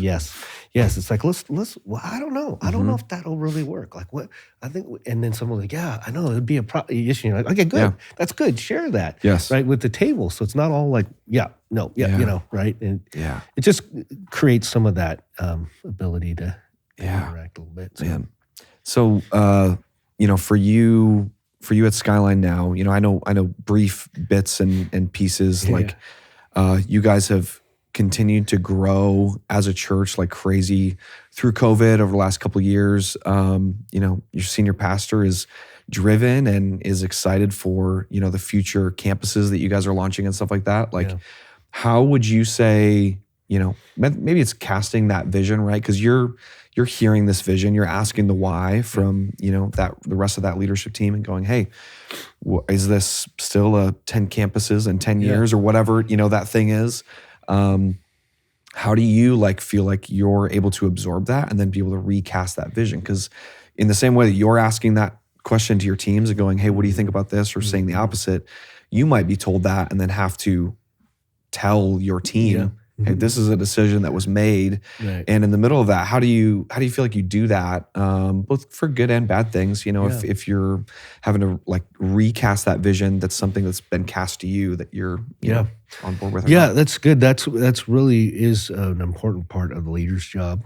It's like, let's, well, I don't know. I don't know if that'll really work. Like what, I think, and then someone's like, yeah, I know it'd be a issue. You're like, okay, good. Yeah. That's good. Share that. Yes. Right. With the table. So it's not all like, you know, right. And it just creates some of that interact a little bit. So. Man. So, you know, for you at Skyline now, you know, I know brief bits and pieces, like you guys have continued to grow as a church like crazy through COVID over the last couple of years. You know, your senior pastor is driven and is excited for, you know, the future campuses that you guys are launching and stuff like that. Like, how would you say, you know, maybe it's casting that vision, right? Because you're hearing this vision, you're asking the why from, you know, the rest of that leadership team and going, hey, is this still a 10 campuses in 10 years or whatever, you know, that thing is? How do you like feel like you're able to absorb that and then be able to recast that vision? Because in the same way that you're asking that question to your teams and going, hey, what do you think about this? Or saying the opposite, you might be told that and then have to tell your team, hey, this is a decision that was made. Right. And in the middle of that, how do you feel like you do that, both for good and bad things? You know, if you're having to like recast that vision, that's something that's been cast to you that you're you know, on board with. Yeah, that's good. That's really is an important part of the leader's job,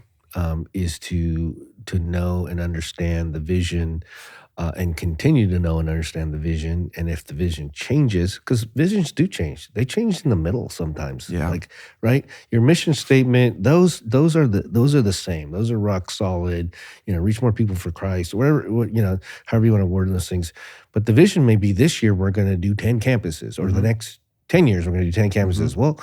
is to know and understand the vision. And continue to know and understand the vision. And if the vision changes, because visions do change, they change in the middle sometimes. Yeah. Like, right? Your mission statement, those are the same. Those are rock solid, you know, reach more people for Christ, whatever, you know, however you want to word those things. But the vision may be this year we're going to do 10 campuses, or the next 10 years we're going to do 10 campuses. Well,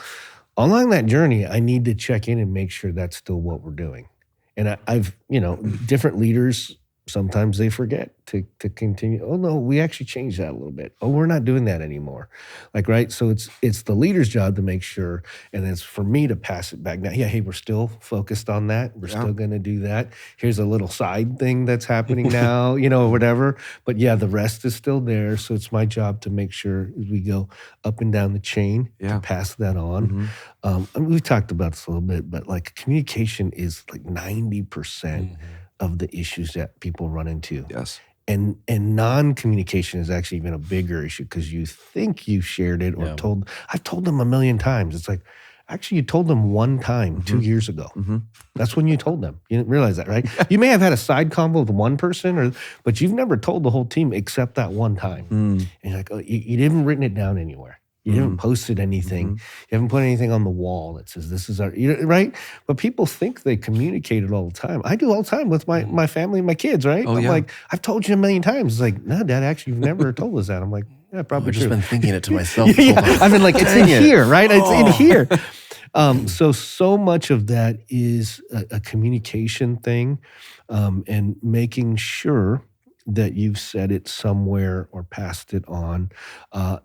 along that journey, I need to check in and make sure that's still what we're doing. And I've, you know, different leaders, sometimes they forget to continue. Oh no, we actually changed that a little bit. Oh, we're not doing that anymore. Like, right? So it's the leader's job to make sure, and it's for me to pass it back now. Yeah, hey, we're still focused on that. We're still going to do that. Here's a little side thing that's happening now, you know, whatever. But yeah, the rest is still there. So it's my job to make sure as we go up and down the chain to pass that on. I mean, we've talked about this a little bit, but like communication is like 90% of the issues that people run into. Yes. And non-communication is actually even a bigger issue because you think you shared it or told. I've told them a million times. It's like, actually, you told them one time 2 years ago. That's when you told them. You didn't realize that, right? You may have had a side convo with one person, but you've never told the whole team except that one time. And you're like, oh, you didn't written it down anywhere. You haven't posted anything. You haven't put anything on the wall that says this is our, you know, right? But people think they communicate it all the time. I do all the time with my family and my kids, right? I'm like, I've told you a million times. It's like, no, Dad, actually, you've never told us that. I'm like, yeah, probably I've true. just been thinking it to myself. I've been like, it's in here, right? It's in here. So much of that is a communication thing, and making sure that you've said it somewhere or passed it on.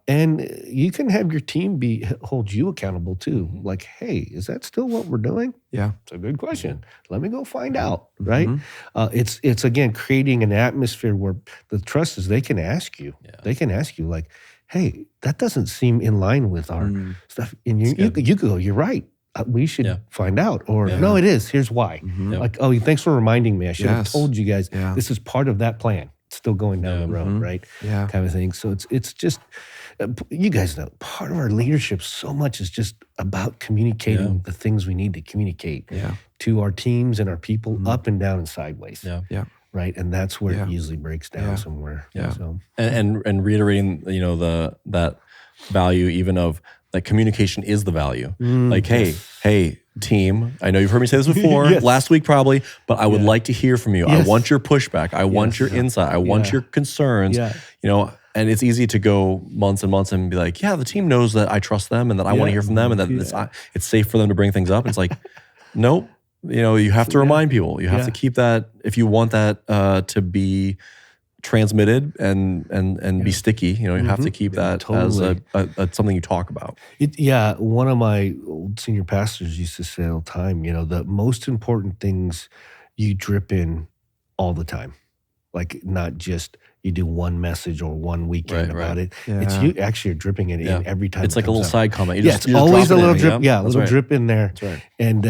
And you can have your team hold you accountable too. Like, hey, is that still what we're doing? Yeah. It's a good question. Let me go find out, right? It's again, creating an atmosphere where the trust is they can ask you. They can ask you like, hey, that doesn't seem in line with our stuff. And you go, you're right. we should find out. Or no, it is. Here's why. Like, oh, thanks for reminding me. I should have told you guys this is part of that plan. It's still going down the road, right? Yeah. Kind of thing. So it's just, you guys know, part of our leadership so much is just about communicating the things we need to communicate to our teams and our people up and down and sideways. Yeah. Right. And that's where it usually breaks down somewhere. Yeah. So. And reiterating, that value even of like communication is the value. Like, hey, team, I know you've heard me say this before, last week probably, but I would like to hear from you. I want your pushback. I want your insight. I want your concerns. And it's easy to go months and months and be like, the team knows that I trust them and that I want to hear from them and that it's safe for them to bring things up. It's like, nope. You have to remind people. You have to keep that, if you want that to be transmitted and be sticky, you have to keep that as a something you talk about. One of my old senior pastors used to say all the time, the most important things you drip in all the time. Like not just you do one message or one weekend about it. Yeah. It's you actually are dripping it in every time. It's like a little side comment. It's always a little drip. Yeah, a little drip in there. That's right. And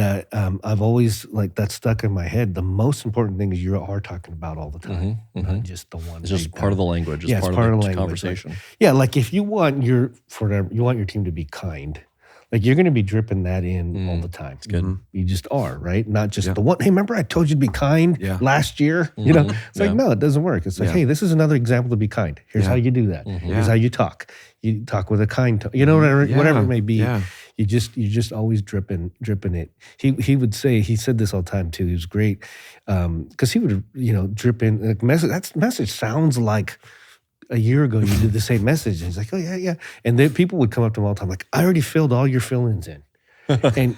I've always that's stuck in my head. The most important thing is you are talking about all the time, not just the one. It's just part of the language. It's part of the conversation. Like if you want your team to be kind. Like you're going to be dripping that in all the time. It's good. You just are, right? Not just the one. Hey, remember I told you to be kind last year? It's like, no, it doesn't work. It's like, hey, this is another example to be kind. Here's how you do that. Here's how you talk. You talk with a kind tone. Whatever it may be. Yeah. You just always dripping it. He would say, he said this all the time too. He was great. Because he would, drip in like message. That message sounds like a year ago you did the same message. And he's like, oh, yeah. And then people would come up to him all the time like, I already filled all your fill-ins in. and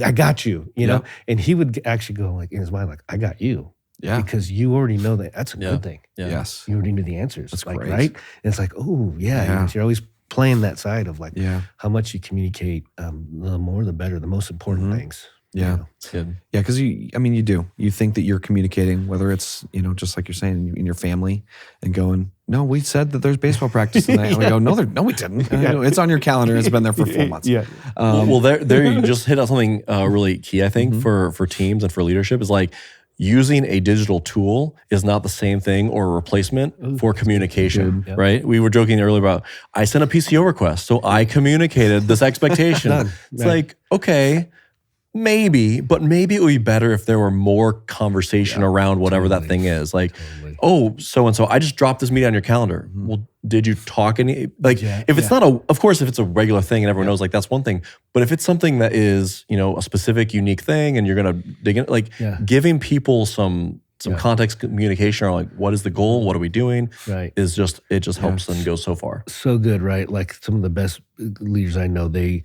I got you, know? And he would actually go like in his mind, like, I got you. Yeah. Because you already know that. That's a good thing. Yeah. Yes. You already knew the answers. That's like, great. Right? And it's like, oh, yeah. You're always playing that side of like how much you communicate, the more the better, the most important things. Yeah. It's good. Yeah, because you do. You think that you're communicating, whether it's, just like you're saying in your family and going, no, we said that there's baseball practice tonight. And we go, no, we didn't. It's on your calendar. It's been there for 4 months. Yeah. Well, there you just hit on something really key, I think, for teams and for leadership is like using a digital tool is not the same thing or a replacement for communication, right? We were joking earlier about, I sent a PCO request, so I communicated this expectation. It's like, okay, maybe, but maybe it would be better if there were more conversation around whatever that thing is. Like, oh, so-and-so, I just dropped this meeting on your calendar. Well, did you talk any, like, if it's not of course, if it's a regular thing and everyone knows, like, that's one thing. But if it's something that is, a specific, unique thing and you're going to dig in, like, giving people some context communication or like, what is the goal? What are we doing? Is just, it just helps them go so far. So good, right? Like some of the best leaders I know, they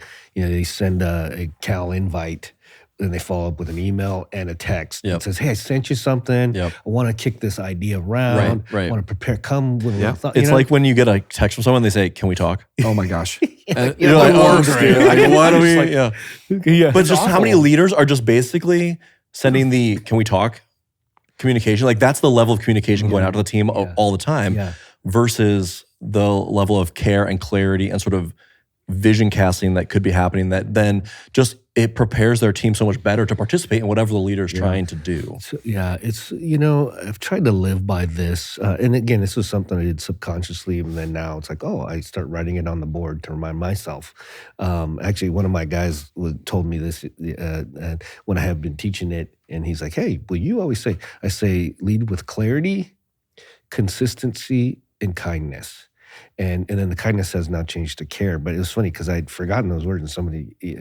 send a Cal invite and they follow up with an email and a text that says, hey, I sent you something. I want to kick this idea around. I want to prepare, come with a thought. It's like when you get a text from someone, they say, can we talk? Oh my gosh. And you're like, oh, great. Like, what are we, But just how many leaders are just basically sending the, can we talk? Communication, like that's the level of communication going out to the team all the time versus the level of care and clarity and sort of vision casting that could be happening that then just it prepares their team so much better to participate in whatever the leader is trying to do. So, it's, I've tried to live by this. And again, this was something I did subconsciously. And then now it's like, I start writing it on the board to remind myself. Actually, one of my guys told me this when I have been teaching it. And he's like, hey, well, you always say, I say, lead with clarity, consistency, and kindness. And then the kindness has now changed to care. But it was funny because I'd forgotten those words. And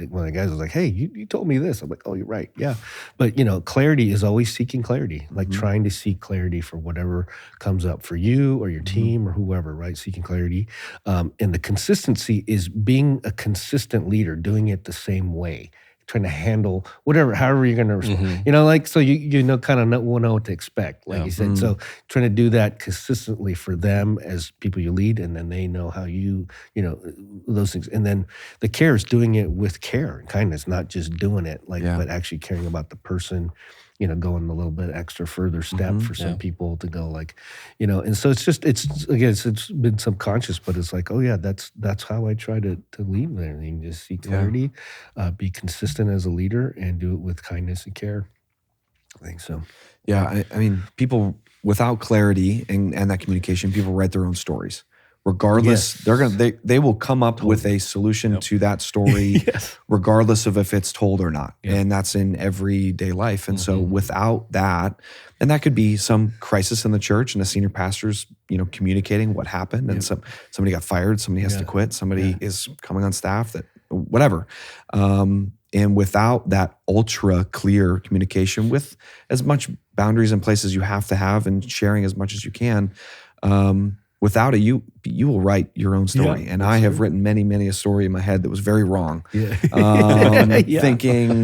one of the guys was like, hey, you told me this. I'm like, oh, you're right. Yeah. But, clarity is always seeking clarity, like trying to seek clarity for whatever comes up for you or your team or whoever, right? Seeking clarity. And the consistency is being a consistent leader, doing it the same way. Trying to handle however you're going to respond. So you kind of know what to expect, like you said. So trying to do that consistently for them as people you lead, and then they know how you those things. And then the care is doing it with care and kindness, not just doing it but actually caring about the person going a little bit extra further step for some people to go like, and so it's been subconscious, but it's like, oh yeah, that's how I try to lead everything. Just see clarity, be consistent as a leader, and do it with kindness and care. I think so. Yeah, I mean, people without clarity and that communication, people write their own stories. Regardless, they will come up with a solution to that story, regardless of if it's told or not. And that's in everyday life. And so without that, and that could be some crisis in the church and the senior pastors, communicating what happened, and somebody got fired, somebody has to quit, somebody is coming on staff, that whatever. And without that ultra clear communication, with as much boundaries in place as you have to have, and sharing as much as you can, without it, you will write your own story. And I have written many a story in my head that was very wrong, thinking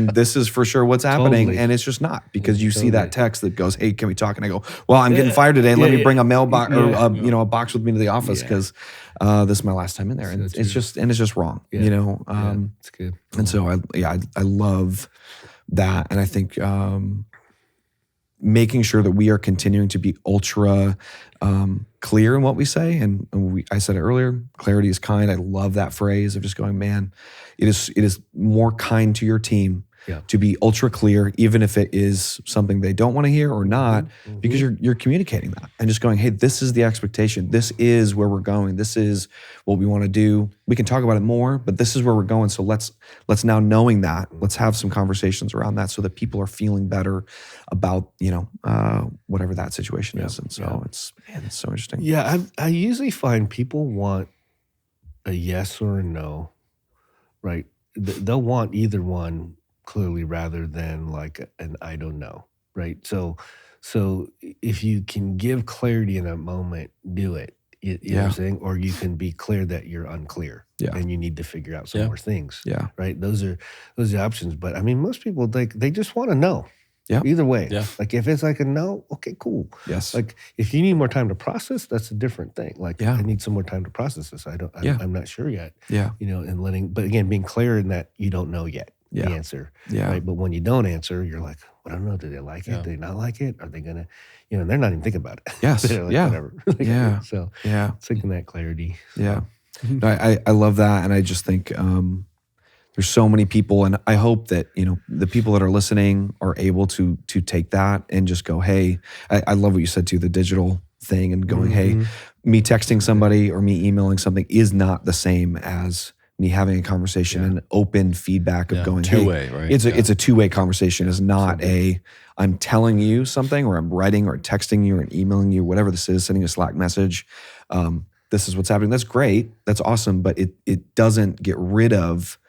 this is for sure what's happening. And it's just not, because you see that text that goes, hey, can we talk? And I go, well, I'm getting fired today. Let me bring a mailbox or a box with me to the office, because this is my last time in there. And it's just wrong, It's good. And so I love that. And I think making sure that we are continuing to be ultra clear in what we say. And I said it earlier, clarity is kind. I love that phrase of just going, man, it is more kind to your team to be ultra clear, even if it is something they don't want to hear or not, because you're communicating that and just going, hey, this is the expectation. This is where we're going. This is what we want to do. We can talk about it more, but this is where we're going. So let's now, knowing that, let's have some conversations around that, so that people are feeling better about, whatever that situation is. And so it's so interesting. Yeah. I usually find people want a yes or a no, right? They'll want either one clearly, rather than like an I don't know, right? So if you can give clarity in a moment, do it. You know what I'm saying? Or you can be clear that you're unclear and you need to figure out some more things. Yeah. Right. Those are the options. But I mean, most people, they just want to know. Yeah. Either way. Yeah. Like if it's like a no, okay, cool. Yes. Like if you need more time to process, that's a different thing. Like I need some more time to process this. I'm not sure yet. Yeah. And but again, being clear in that you don't know yet. The answer. Yeah. Right. But when you don't answer, you're like, well, I don't know. Do they like it? Do they not like it? Are they gonna, they're not even thinking about it. Yes. They're like, whatever. So taking that clarity. Yeah. No, I love that. And I just think there's so many people, and I hope that, the people that are listening are able to take that and just go, hey, I love what you said too, the digital thing, and going, hey, me texting somebody or me emailing something is not the same as me having a conversation and open feedback of going, two-way, hey, right? It's a two-way conversation. It's not I'm telling you something, or I'm writing or texting you or emailing you, whatever this is, sending a Slack message. This is what's happening. That's great. That's awesome. But it doesn't get rid of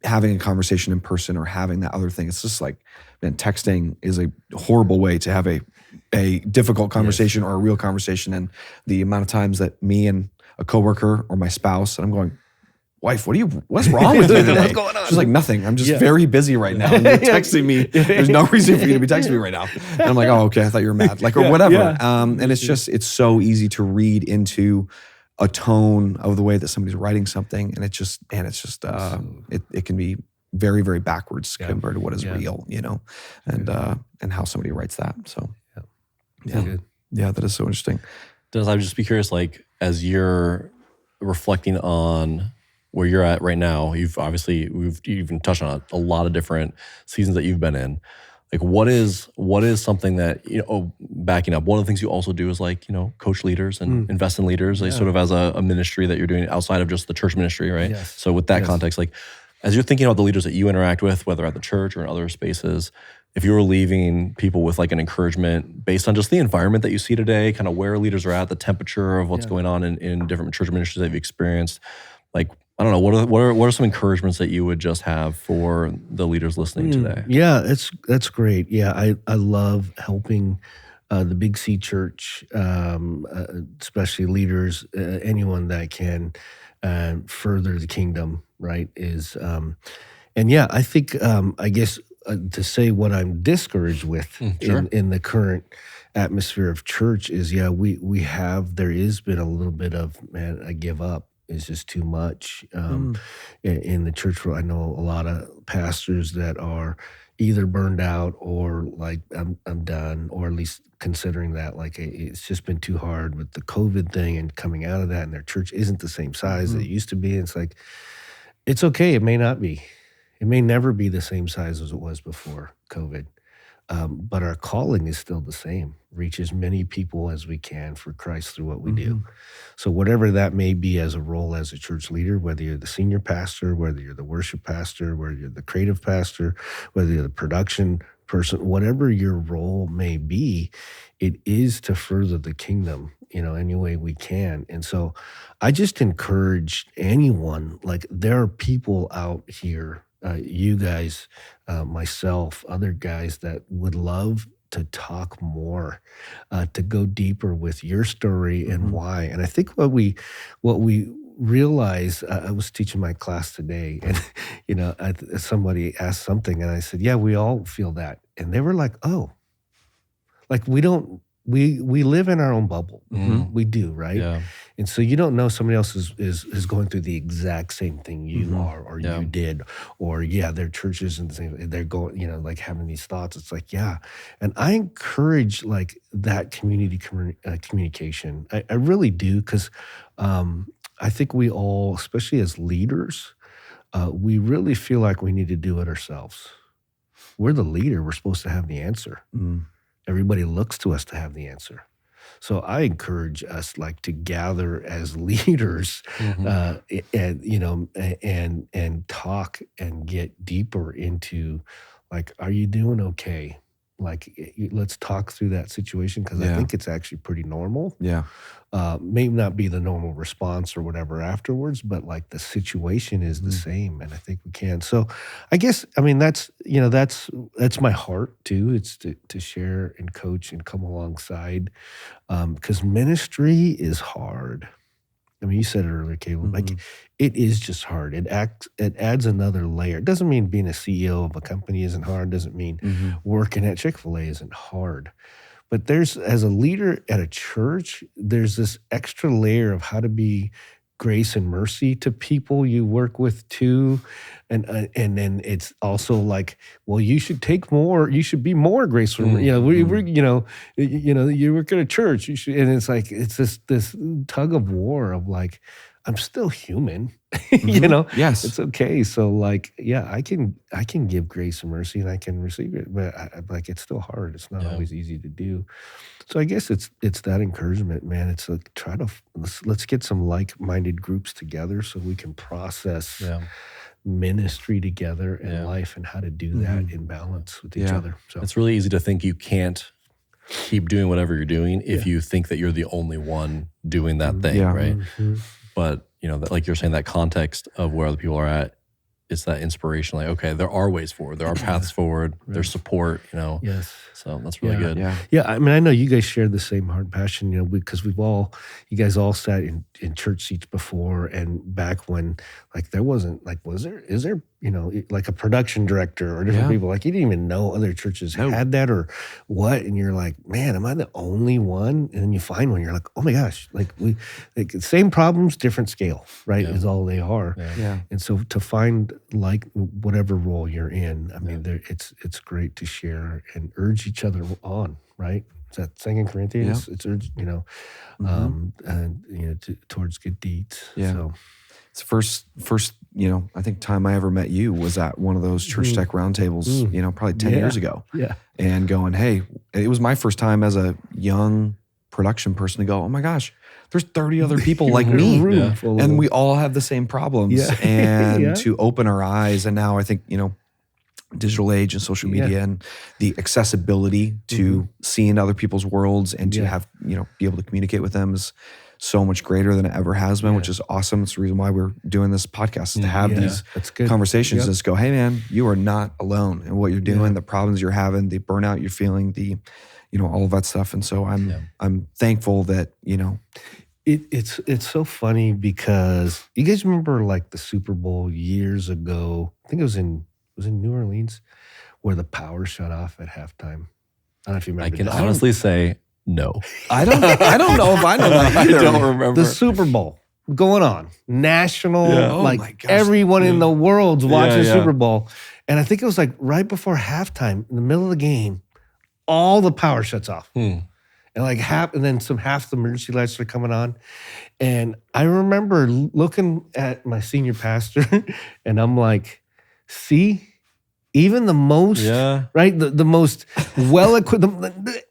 having a conversation in person or having that other thing. It's just like, man, texting is a horrible way to have a difficult conversation or a real conversation. And the amount of times that me and a coworker or my spouse, and I'm going, wife, what's wrong with you today? What's going on? She's like, nothing. I'm just very busy right now. And you're texting me. There's no reason for you to be texting me right now. And I'm like, oh, okay. I thought you were mad. Like, or whatever. And it's so easy to read into a tone of the way that somebody's writing something. And it can be very, very backwards compared to what is real, and how somebody writes that. So that is so interesting. Dennis, I would just be curious, like, as you're reflecting on where you're at right now, we've even touched on a lot of different seasons that you've been in. Like, what is something that, backing up, one of the things you also do is like, coach leaders and invest in leaders, like sort of as a ministry that you're doing outside of just the church ministry, right? Yes. So with that context, like, as you're thinking about the leaders that you interact with, whether at the church or in other spaces, if you were leaving people with like an encouragement based on just the environment that you see today, kind of where leaders are at, the temperature of what's going on in different church ministries that you've experienced, like, I don't know, what are some encouragements that you would just have for the leaders listening today? Yeah, that's great. Yeah, I love helping the Big C Church, especially leaders, anyone that can further the kingdom, right? I think, I guess, to say what I'm discouraged with in the current atmosphere of church is, there is been a little bit of, man, I give up. is just too much. In the church world, I know a lot of pastors that are either burned out or like, I'm done, or at least considering that, like, it's just been too hard with the COVID thing and coming out of that, and their church isn't the same size that it used to be. It's like, it's okay. It may not be. It may never be the same size as it was before COVID. But our calling is still the same. Reach as many people as we can for Christ through what we do. So whatever that may be as a role as a church leader, whether you're the senior pastor, whether you're the worship pastor, whether you're the creative pastor, whether you're the production person, whatever your role may be, it is to further the kingdom, any way we can. And so I just encourage anyone, like, there are people out here, you guys, myself, other guys that would love to talk more, to go deeper with your story and why. And I think what we realize, I was teaching my class today, and somebody asked something, and I said, "Yeah, we all feel that," and they were like, "Oh, like we don't." We live in our own bubble. We do, right? Yeah. And so you don't know somebody else is going through the exact same thing you are, or you did, or their church isn't the same. They're going, like having these thoughts. It's like, and I encourage like that community communication. I really do, because I think we all, especially as leaders, we really feel like we need to do it ourselves. We're the leader. We're supposed to have the answer. Everybody looks to us to have the answer. So I encourage us, like, to gather as leaders, and talk and get deeper into, like, are you doing okay? Like, let's talk through that situation, because I think it's actually pretty normal. May not be the normal response or whatever afterwards, but like the situation is the same, and I think we can. So I guess, that's my heart too. It's to share and coach and come alongside, because ministry is hard. You said it earlier, Kaleb. Like, it is just hard. It adds another layer. It doesn't mean being a CEO of a company isn't hard. It doesn't mean working at Chick-fil-A isn't hard. But as a leader at a church, there's this extra layer of how to be grace and mercy to people you work with too. And then it's also like, well, you should take more, you should be more graceful. You work at a church, you should, and it's like, it's this tug of war of like, I'm still human, Yes, it's okay. So like, I can give grace and mercy, and I can receive it, but it's still hard. It's not always easy to do. So I guess it's that encouragement, man. It's like, let's get some like-minded groups together so we can process ministry together and life, and how to do that in balance with each other. So it's really easy to think you can't keep doing whatever you're doing if you think that you're the only one doing that thing, right? But like you're saying, that context of where other people are at, it's that inspiration. Like, okay, there are ways forward. There are paths forward. There's support. Yes. So that's really good. Yeah. I know you guys share the same heart and passion. Because you guys all sat in church seats before, and back when, like, there wasn't, like, is there like a production director or different people, like, you didn't even know other churches had that or what, and you're like, man, am I the only one? And then you find one, you're like, oh my gosh, like, same problems, different scale, right? Is all they are. And so to find, like, whatever role you're in, it's great to share and urge each other on, right? Is that 2 Corinthians? It's urged, towards good deeds. So it's the first, I think time I ever met you was at one of those church tech roundtables, probably 10 years ago. And going, hey, it was my first time as a young production person to go, oh my gosh, there's 30 other people like me. And we all have the same problems. And to open our eyes. And now I think, digital age and social media and the accessibility to see in other people's worlds and to have, be able to communicate with them is so much greater than it ever has been, which is awesome. It's the reason why we're doing this podcast, is to have these conversations. Just go, hey man, you are not alone in what you're doing, the problems you're having, the burnout you're feeling, the, all of that stuff. And so I'm thankful that, It's so funny, because you guys remember, like, the Super Bowl years ago, I think it was in New Orleans, where the power shut off at halftime. I don't know if you remember. I can honestly say no. I don't know if I know that either. I don't remember. The Super Bowl. going on. National, Oh my like gosh. everyone in the world's watching Yeah. Super Bowl. And I think it was like right before halftime, in the middle of the game, all the power shuts off. And like half the emergency lights are coming on. And I remember looking at my senior pastor and I'm like, see, even the most, right? The most well-equipped,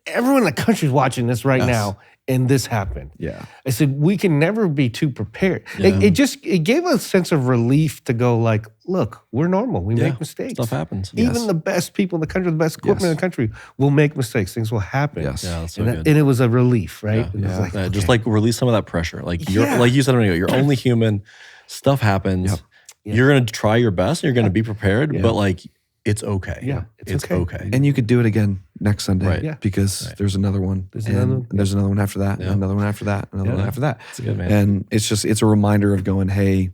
everyone in the country is watching this right now. And this happened. Yeah. I said, we can never be too prepared. It gave a sense of relief to go like, look, we're normal. We make mistakes. Stuff happens. Even the best people in the country, the best equipment in the country will make mistakes. Things will happen. Yes. Yeah, that's so and, good. and it was a relief, right? Yeah. It was like, Just like release some of that pressure. Like like you said a minute ago, you're only human. Stuff happens. Yep. Yeah. You're gonna try your best. And you're gonna be prepared. But like, it's okay. Yeah, it's okay. And you could do it again next Sunday, Right. Yeah. because there's another one. There's and another one. there's another one after that, and another one after that, another one after that. It's good, man. And it's a reminder of going, hey,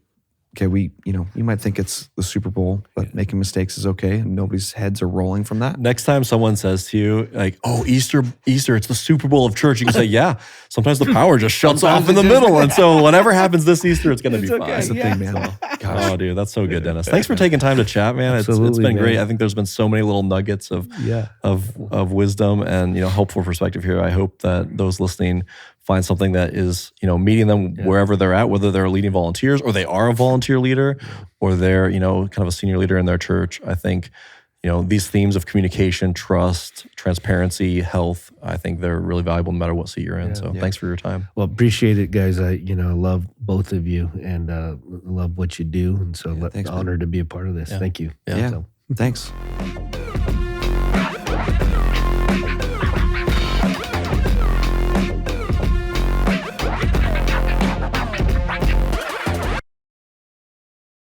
okay, you might think it's the Super Bowl, but making mistakes is okay, and nobody's heads are rolling from that. Next time someone says to you, like, oh, Easter, it's the Super Bowl of church, you can say, yeah, sometimes the power just shuts off in the middle. And so whatever happens this Easter, it's going to be fine. That's the thing, man. Oh, dude, that's so good, Dennis. Thanks for taking time to chat, man. It's been great. I think there's been so many little nuggets of wisdom and helpful perspective here. I hope that those listening find something that is meeting them wherever they're at, whether they're leading volunteers or they are a volunteer leader or they're kind of a senior leader in their church. I think these themes of communication, trust, transparency, health, I think they're really valuable no matter what seat you're in. So thanks for your time. Well, appreciate it, guys. I love both of you and love what you do. And so thanks, honored to be a part of this. Thank you. Yeah. Thanks.